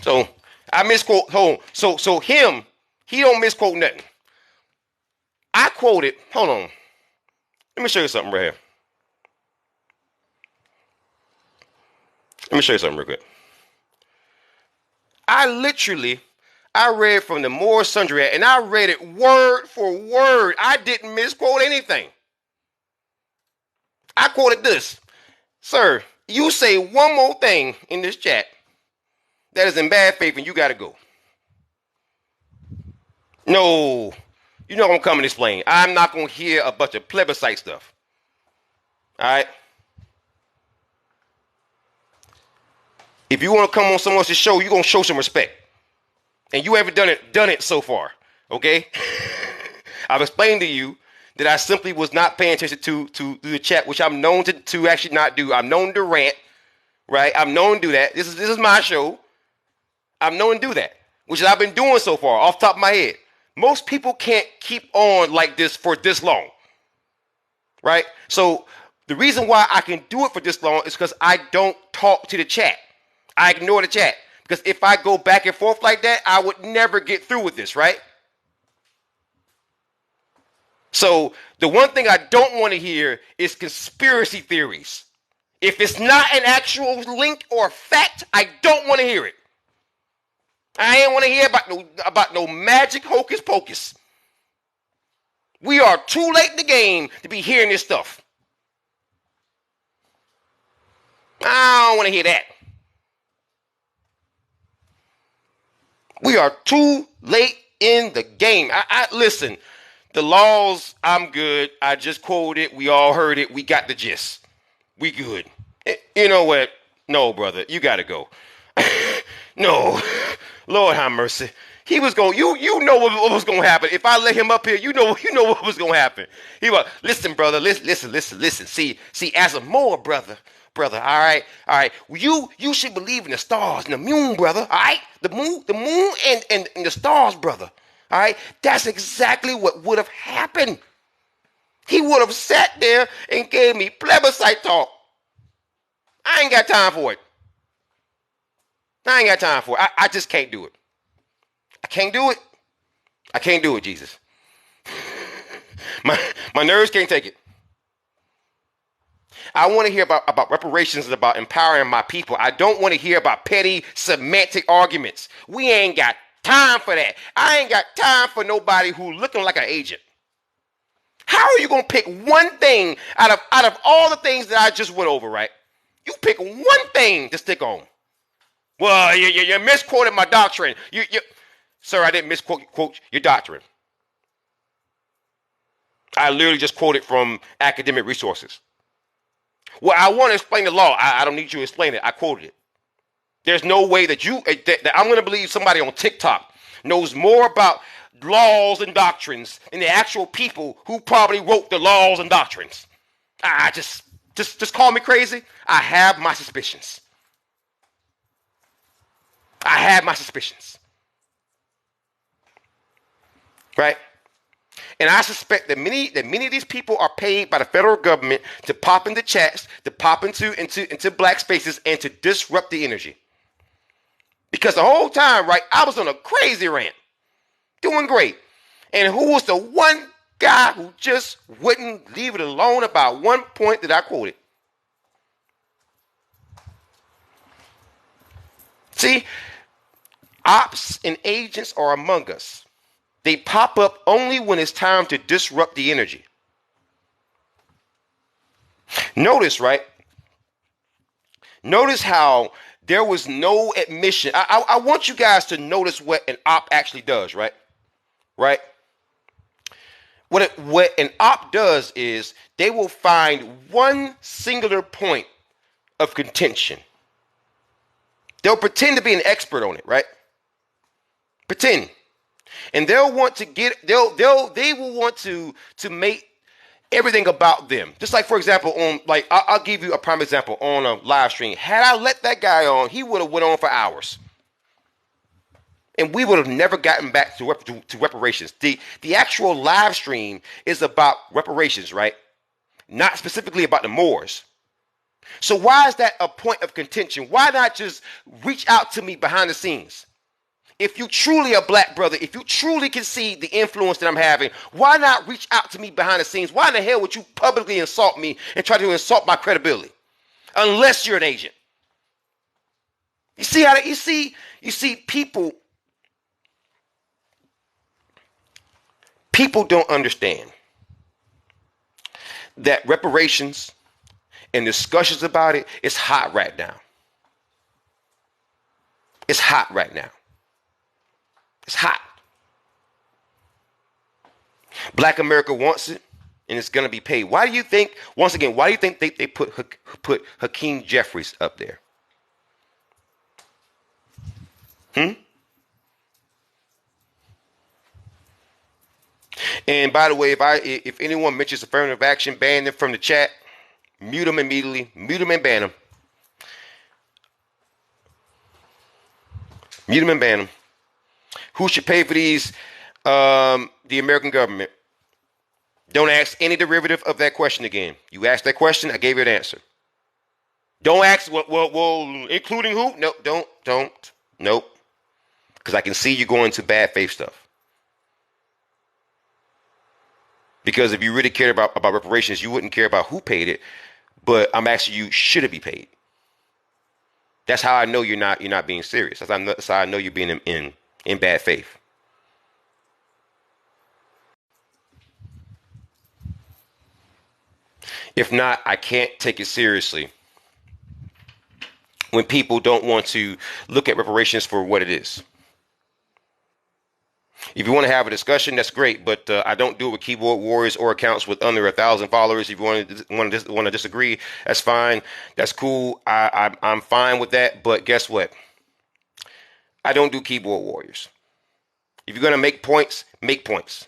So I misquote. Hold on. So him, he don't misquote nothing. I quoted. Hold on. Let me show you something right here. Let me show you something real quick. I read from the Moore Sundry, and I read it word for word. I didn't misquote anything. I quoted this. Sir, you say one more thing in this chat that is in bad faith and you got to go. No, you're not going to come and explain. I'm not going to hear a bunch of plebiscite stuff. All right? If you want to come on someone else's show, you're going to show some respect. And you haven't done it so far, okay? I've explained to you that I simply was not paying attention to the chat, which I'm known to actually not do. I'm known to rant, right? I'm known to do that. This is my show. I'm known to do that, which I've been doing so far, off the top of my head. Most people can't keep on like this for this long, right? So the reason why I can do it for this long is because I don't talk to the chat. I ignore the chat. Because if I go back and forth like that, I would never get through with this, right? So the one thing I don't want to hear is conspiracy theories. If it's not an actual link or fact, I don't want to hear it. I ain't want to hear about no magic hocus pocus. We are too late in the game to be hearing this stuff. I don't want to hear that. We are too late in the game. I listen. The laws, I'm good. I just quoted it. We all heard it. We got the gist. We good. You know what? No, brother, you gotta go. No, Lord have mercy. He was going. You know what was going to happen if I let him up here. You know what was going to happen. He was listen, brother. Listen. See. As a Moor brother. All right. You should believe in the stars and the moon, brother. All right, the moon and the stars, brother. All right, that's exactly what would have happened. He would have sat there and gave me plebiscite talk. I ain't got time for it. I just can't do it. I can't do it, Jesus. My nerves can't take it. I want to hear about reparations and about empowering my people. I don't want to hear about petty semantic arguments. We ain't got time for that. I ain't got time for nobody who looking like an agent. How are you going to pick one thing out of all the things that I just went over, right? You pick one thing to stick on. Well, you misquoted my doctrine. Sir, I didn't misquote your doctrine. I literally just quoted from academic resources. Well, I want to explain the law. I don't need you to explain it. I quoted it. There's no way that I'm going to believe somebody on TikTok knows more about laws and doctrines than the actual people who probably wrote the laws and doctrines. I just call me crazy. I have my suspicions. I have my suspicions. Right? And I suspect that many of these people are paid by the federal government to pop into chats, to pop into black spaces, and to disrupt the energy. Because the whole time, right, I was on a crazy rant, doing great. And who was the one guy who just wouldn't leave it alone about one point that I quoted? See, ops and agents are among us. They pop up only when it's time to disrupt the energy. Notice, right? Notice how there was no admission. I want you guys to notice what an op actually does, right? Right? What an op does is they will find one singular point of contention. They'll pretend to be an expert on it, right? Pretend. And they'll want to they will want to make everything about them. Just like, for example, on I'll give you a prime example on a live stream. Had I let that guy on, he would have went on for hours. And we would have never gotten back to reparations. The actual live stream is about reparations, right? Not specifically about the Moors. So why is that a point of contention? Why not just reach out to me behind the scenes? If you truly a black brother, if you truly can see the influence that I'm having, why not reach out to me behind the scenes? Why in the hell would you publicly insult me and try to insult my credibility? Unless you're an agent. You see how you see people don't understand that reparations and discussions about it is hot right now. It's hot right now. It's hot. Black America wants it, and it's going to be paid. Why do you think, once again, why do you think they put Hakeem Jeffries up there? And by the way, if anyone mentions affirmative action, ban them from the chat, mute them immediately, mute them and ban them. Mute them and ban them. Who should pay for these? The American government. Don't ask any derivative of that question again. You asked that question, I gave you an answer. Don't ask, well, including who? No, don't. Nope. Because I can see you going to bad faith stuff. Because if you really cared about reparations, you wouldn't care about who paid it. But I'm asking you, should it be paid? That's how I know you're not being serious. That's how I know you're being in bad faith. If not, I can't take it seriously when people don't want to look at reparations for what it is. If you want to have a discussion, that's great, but I don't do it with keyboard warriors or accounts with under 1,000 followers. If you want to disagree, that's fine. That's cool. I'm fine with that. But guess what? I don't do keyboard warriors. If you're going to make points, make points.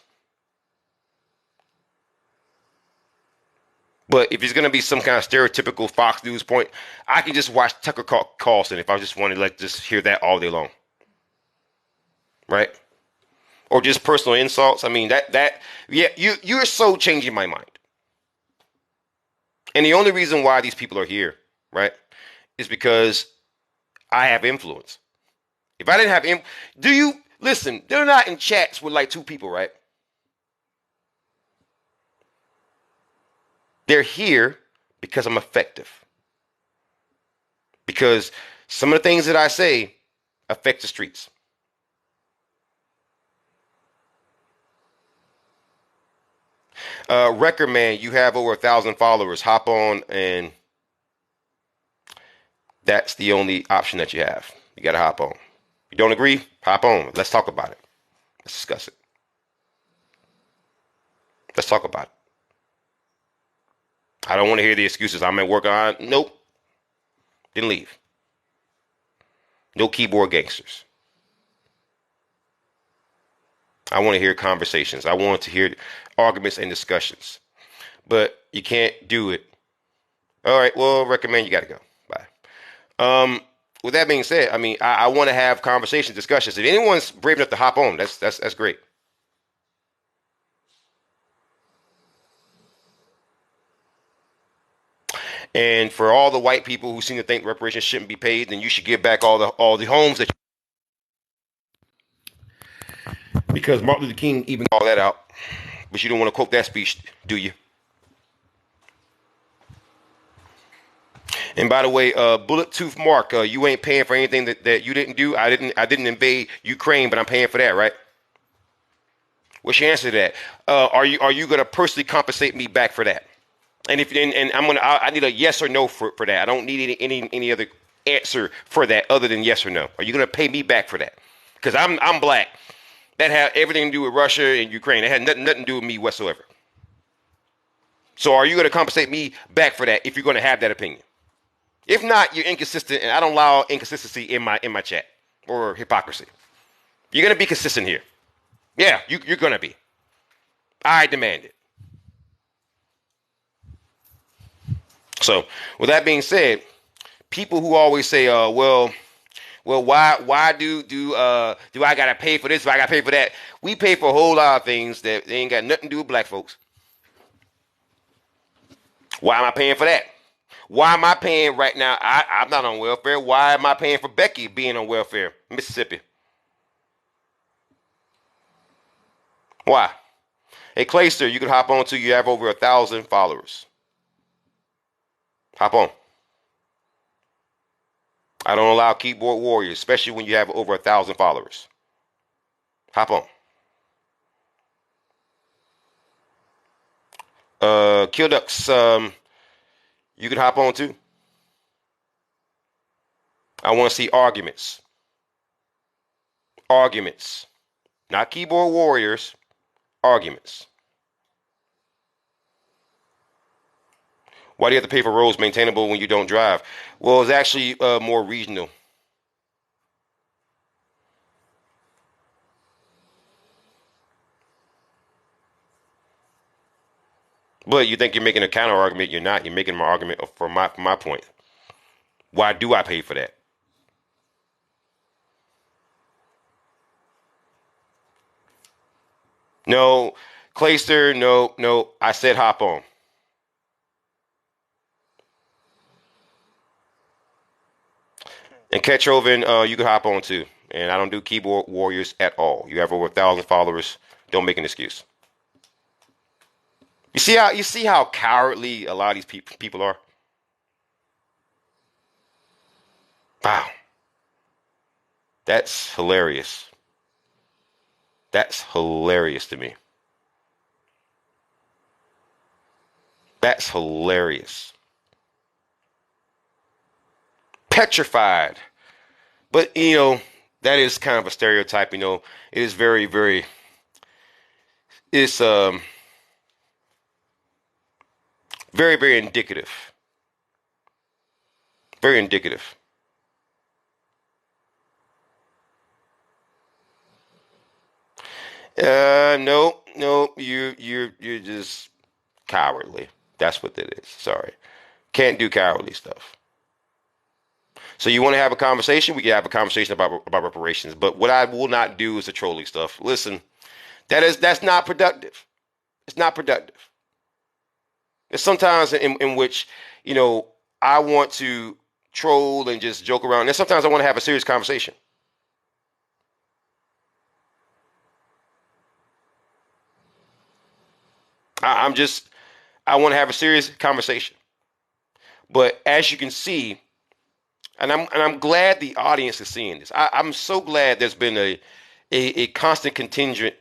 But if it's going to be some kind of stereotypical Fox News point, I can just watch Tucker Carlson if I just want to just hear that all day long. Right? Or just personal insults. I mean, you're so changing my mind. And the only reason why these people are here, right, is because I have influence. If I didn't have listen, they're not in chats with like two people, right? They're here because I'm effective. Because some of the things that I say affect the streets. Record man, you have over 1,000 followers. Hop on, and that's the only option that you have. You got to hop on. You don't agree? Hop on. Let's talk about it. Let's discuss it. Let's talk about it. I don't want to hear the excuses. I'm at work on. Nope. Didn't leave. No keyboard gangsters. I want to hear conversations. I want to hear arguments and discussions. But you can't do it. All right. Well, recommend you got to go. Bye. With that being said, I mean, I want to have conversations, discussions. If anyone's brave enough to hop on, that's great. And for all the white people who seem to think reparations shouldn't be paid, then you should give back all the homes that. Because Martin Luther King even called that out, but you don't want to quote that speech, do you? And by the way, Bullet Tooth Mark, you ain't paying for anything that you didn't do. I didn't invade Ukraine, but I'm paying for that, right? What's your answer to that? Are you gonna personally compensate me back for that? And I need a yes or no for that. I don't need any other answer for that other than yes or no. Are you gonna pay me back for that? Because I'm black. That had everything to do with Russia and Ukraine. It had nothing to do with me whatsoever. So are you gonna compensate me back for that if you're gonna have that opinion? If not, you're inconsistent, and I don't allow inconsistency in my chat or hypocrisy. You're gonna be consistent here. Yeah, you're gonna be. I demand it. So, with that being said, people who always say, well, why do I gotta pay for this? Do I gotta pay for that? We pay for a whole lot of things that they ain't got nothing to do with black folks. Why am I paying for that? Why am I paying right now? I'm not on welfare. Why am I paying for Becky being on welfare, Mississippi? Why? Hey, Clayster, you can hop on too. You have over 1,000 followers. Hop on. I don't allow keyboard warriors, especially when you have over 1,000 followers. Hop on. Kildux, you can hop on too. I want to see arguments. Arguments. Not keyboard warriors. Arguments. Why do you have to pay for roads maintainable when you don't drive? Well, it's actually more regional. But you think you're making a counter argument? You're not. You're making my argument for my point. Why do I pay for that? No, Clayster, no. I said hop on. And Ketchoven, you can hop on too. And I don't do keyboard warriors at all. You have over 1,000 followers. Don't make an excuse. You see how cowardly a lot of these people are. Wow, that's hilarious. That's hilarious to me. That's hilarious. Petrified. But that is kind of a stereotype. It is very, very. It's very, very indicative. Very indicative. No, you're just cowardly. That's what it is. Sorry, can't do cowardly stuff. So you want to have a conversation? We can have a conversation about reparations. But what I will not do is the trolling stuff. Listen, that's not productive. It's not productive. There's sometimes in which I want to troll and just joke around. And sometimes I want to have a serious conversation. I'm just I want to have a serious conversation. But as you can see, and I'm glad the audience is seeing this. I'm so glad there's been a constant contingent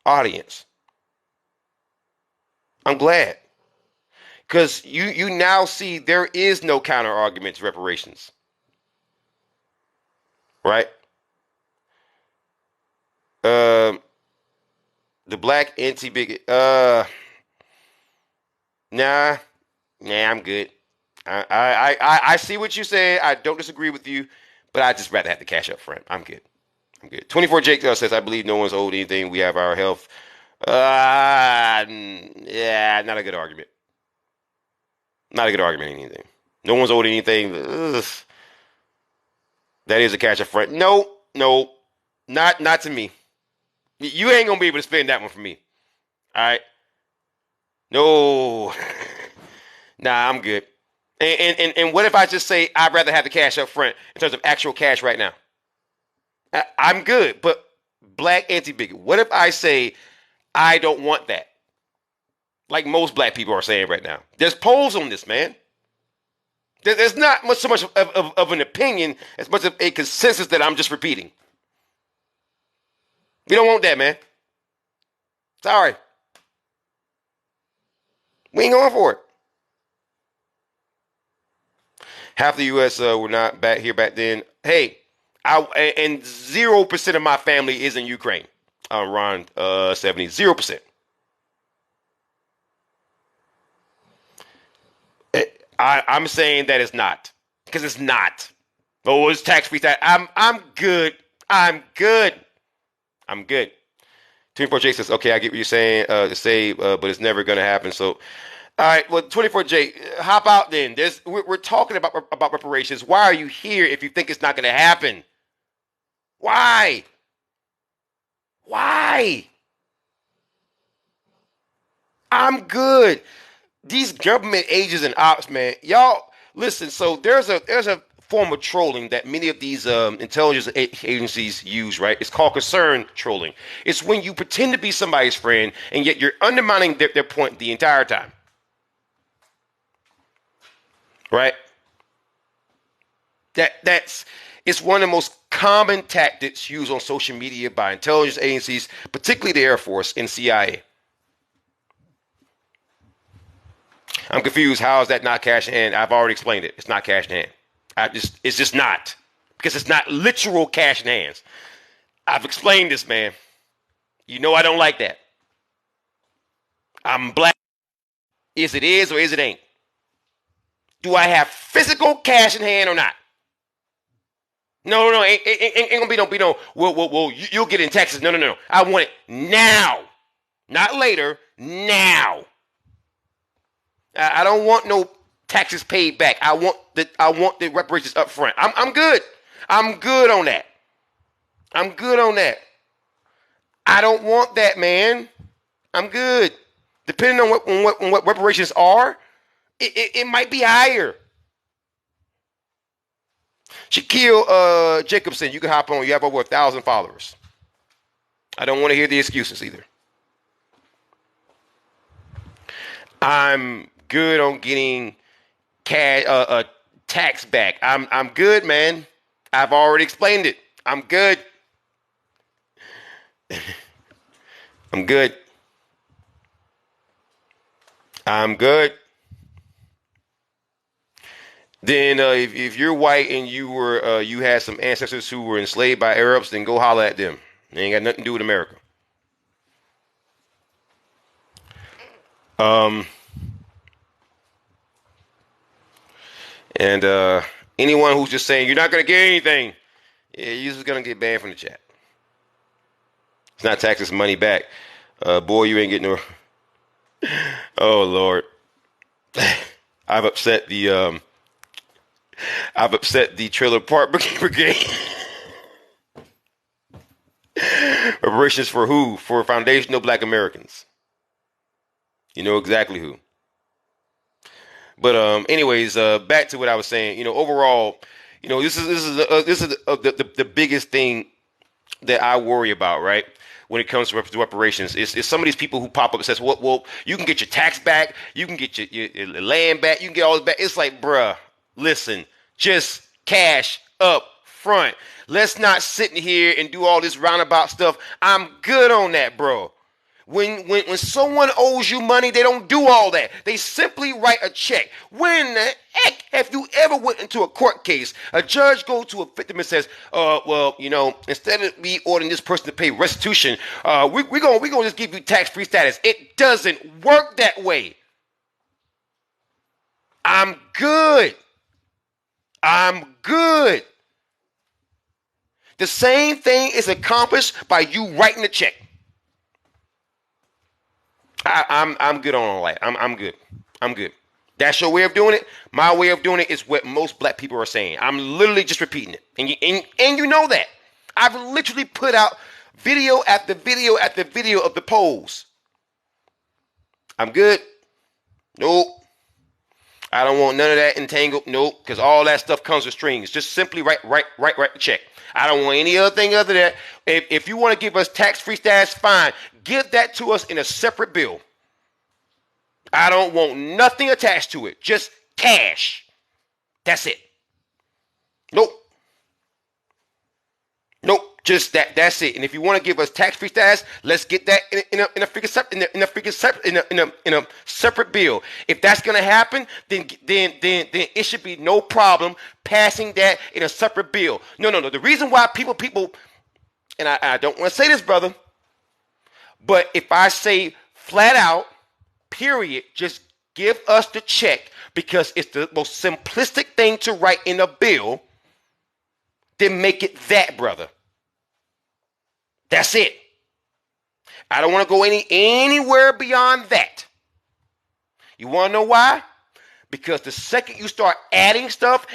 audience. I'm glad because you now see there is no counter argument to reparations, right? Uh, the black anti-bigot. Nah, I'm good. I see what you say. I don't disagree with you, but I just rather have the cash up front. I'm good. I'm good. 24 Jake says, I believe no one's owed anything. We have our health. Yeah, not a good argument. Not a good argument, anything. No one's owed anything. Ugh. That is a cash up front. No, not to me. You ain't gonna be able to spend that one for me. All right. No. Nah, I'm good. And what if I just say I'd rather have the cash up front in terms of actual cash right now? I'm good, but black anti-bigot. What if I say I don't want that? Like most black people are saying right now. There's polls on this, man. There's not so much of an opinion as much of a consensus that I'm just repeating. We don't want that, man. Sorry. We ain't going for it. Half the U.S. Were not back here back then. Hey, and 0% of my family is in Ukraine. Ron 70, 0%. I'm saying that it's not, because it's not. Oh, it's tax free. I'm good. I'm good. 24J says, okay, I get what you're saying to say, but it's never going to happen. So, all right, well, 24J, hop out then. We're talking about reparations. Why are you here if you think it's not going to happen? Why? I'm good. These government agents and ops, man, y'all listen. So there's a form of trolling that many of these intelligence agencies use, right? It's called concern trolling. It's when you pretend to be somebody's friend and yet you're undermining their point the entire time, right? It's one of the most common tactics used on social media by intelligence agencies, particularly the Air Force and CIA. I'm confused. How is that not cash in hand? I've already explained it. It's not cash in hand. It's just not, because it's not literal cash in hands. I've explained this, man. You know I don't like that. I'm black. Is it is or is it ain't? Do I have physical cash in hand or not? No, ain't gonna be no. Well, you'll get it in Texas. No. I want it now, not later. Now. I don't want no taxes paid back. I want the reparations up front. I'm good. I'm good on that. I don't want that, man. I'm good. Depending on what reparations are, it might be higher. Shaquille Jacobson, you can hop on. You have over 1,000 followers. I don't want to hear the excuses either. I'm good on getting cash tax back. I'm good, man. I've already explained it. I'm good. I'm good. Then if you're white and you had some ancestors who were enslaved by Arabs, then go holler at them. They ain't got nothing to do with America. And anyone who's just saying you're not gonna get anything, yeah, you're just gonna get banned from the chat. It's not taxes money back. Boy, you ain't getting no. Oh Lord, I've upset the Trailer Park Brigade. Reparations for who? For foundational Black Americans. You know exactly who. But anyways, back to what I was saying. Overall, this is the biggest thing that I worry about, right? When it comes to reparations, is some of these people who pop up and says, well, you can get your tax back, you can get your land back, you can get all this back. It's like, bruh, listen, just cash up front. Let's not sit in here and do all this roundabout stuff. I'm good on that, bro. When someone owes you money, they don't do all that. They simply write a check. When the heck have you ever went into a court case? A judge goes to a victim and says, well, instead of me ordering this person to pay restitution, we're gonna just give you tax-free status. It doesn't work that way. I'm good. The same thing is accomplished by you writing a check. I'm good on all that. I'm good. That's your way of doing it. My way of doing it is what most black people are saying. I'm literally just repeating it, and you know that. I've literally put out video after video after video of the polls. I'm good. Nope. I don't want none of that entangled. Nope. Because all that stuff comes with strings. Just simply write the check. I don't want any other thing other than that. If you want to give us tax-free status, fine. Give that to us in a separate bill. I don't want nothing attached to it. Just cash. That's it. Nope. Just that's it. And if you want to give us tax-free status, let's get that in a separate bill. If that's gonna happen, then it should be no problem passing that in a separate bill. No. The reason why people, and I don't want to say this, brother, but if I say flat out, period, just give us the check because it's the most simplistic thing to write in a bill, then make it that, brother. That's it. I don't want to go anywhere beyond that. You want to know why? Because the second you start adding stuff,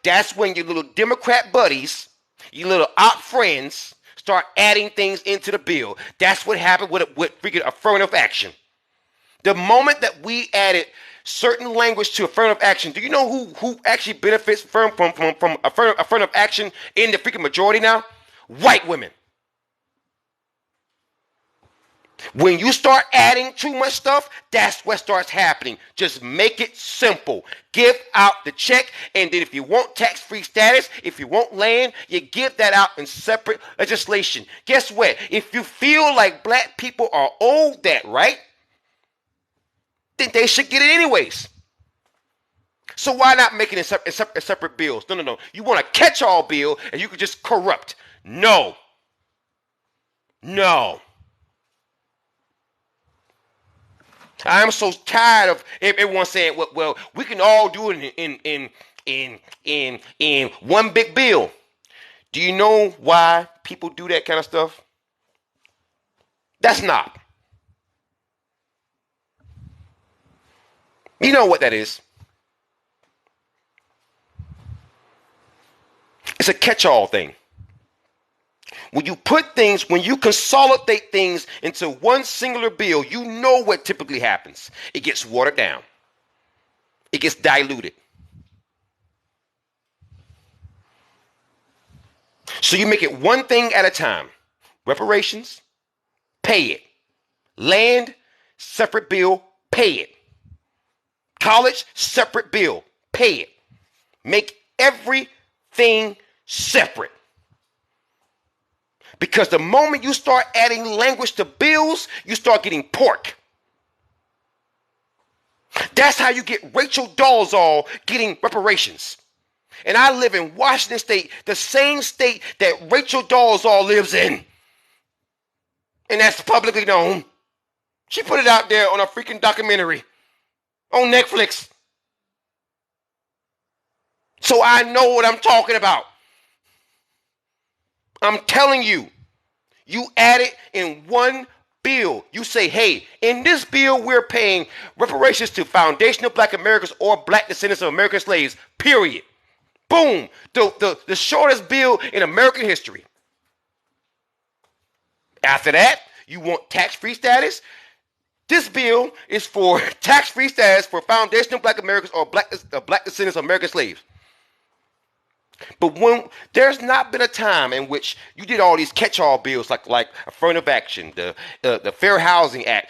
that's when your little Democrat buddies, your little op friends, start adding things into the bill. That's what happened with freaking affirmative action. The moment that we added certain language to affirmative action, do you know who actually benefits from affirmative action in the freaking majority now? White women. When you start adding too much stuff, that's what starts happening. Just make it simple. Give out the check, and then if you want tax-free status, if you want land, you give that out in separate legislation. Guess what? If you feel like black people are owed that right, then they should get it anyways. So why not make it in separate bills? No. You want a catch-all bill, and you could just corrupt. No. I'm so tired of everyone saying, well, we can all do it in one big bill. Do you know why people do that kind of stuff? That's not. You know what that is. It's a catch-all thing. When you consolidate things into one singular bill, you know what typically happens. It gets watered down. It gets diluted. So you make it one thing at a time. Reparations, pay it. Land, separate bill, pay it. College, separate bill, pay it. Make everything separate. Because the moment you start adding language to bills, you start getting pork. That's how you get Rachel Dolezal getting reparations. And I live in Washington State, the same state that Rachel Dolezal lives in. And that's publicly known. She put it out there on a freaking documentary on Netflix. So I know what I'm talking about. I'm telling you, you add it in one bill. You say, hey, in this bill, we're paying reparations to foundational black Americans or black descendants of American slaves, period. Boom. The shortest bill in American history. After that, you want tax-free status? This bill is for tax-free status for foundational black Americans or black descendants of American slaves. But when there's not been a time in which you did all these catch-all bills like affirmative action, the Fair Housing Act,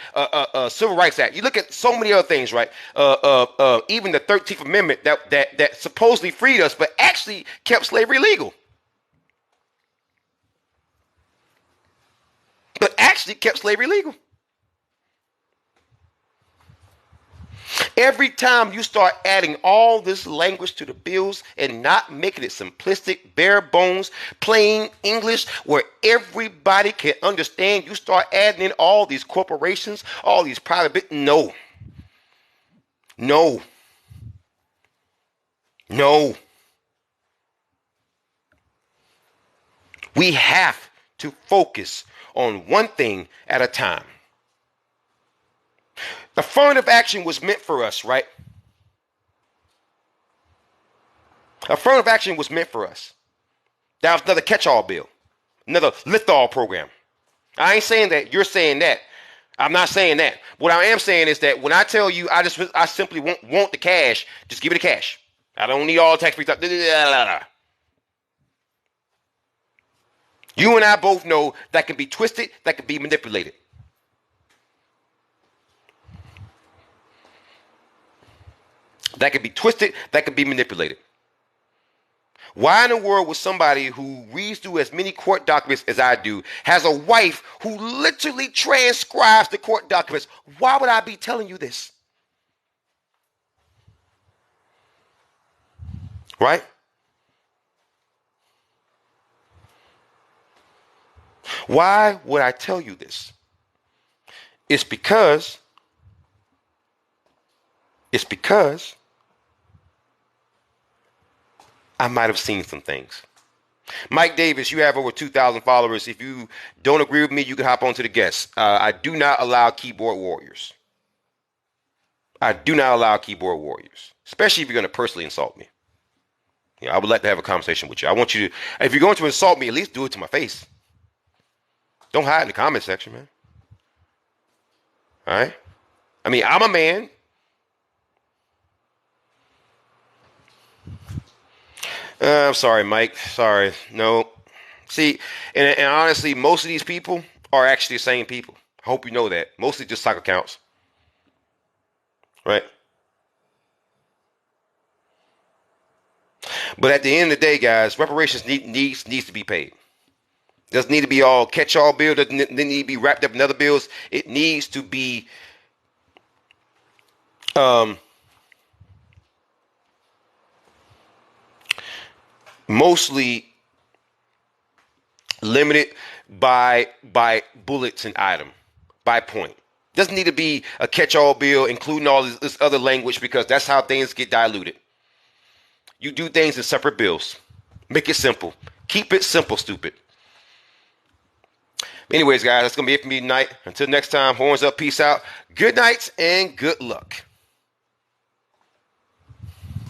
Civil Rights Act. You look at so many other things, right? Even the 13th Amendment that supposedly freed us, but actually kept slavery legal. but actually kept slavery legal. Every time you start adding all this language to the bills and not making it simplistic, bare bones, plain English where everybody can understand, you start adding in all these corporations, all these private bits. No. No. No. We have to focus on one thing at a time. Affirmative action was meant for us, right? Affirmative action was meant for us. That was another catch-all bill, another lift-all program. I ain't saying that. You're saying that. I'm not saying that. What I am saying is that when I tell you I simply want the cash, just give me the cash. I don't need all the tax-free stuff. You and I both know that can be twisted, that can be manipulated. That can be twisted, that can be manipulated. Why in the world would somebody who reads through as many court documents as I do, has a wife who literally transcribes the court documents? Why would I be telling you this? Right? Why would I tell you this? It's because I might have seen some things. Mike Davis, you have over 2,000 followers. If you don't agree with me, you can hop on to the guests. I do not allow keyboard warriors. I do not allow keyboard warriors, especially if you're going to personally insult me. I would like to have a conversation with you. I want you to, if you're going to insult me, at least do it to my face. Don't hide in the comment section, man. All right? I mean, I'm a man. I'm sorry, Mike. Sorry. No. See, and honestly, most of these people are actually the same people. I hope you know that. Mostly just stock accounts. Right? But at the end of the day, guys, reparations needs to be paid. Doesn't need to be all catch-all bill. Doesn't need to be wrapped up in other bills. It needs to be mostly limited by bullets and item, by point. Doesn't need to be a catch-all bill including all this other language, because that's how things get diluted. You do things in separate bills. Make it simple. Keep it simple, stupid. Anyways, guys, that's going to be it for me tonight. Until next time, horns up, peace out. Good night and good luck.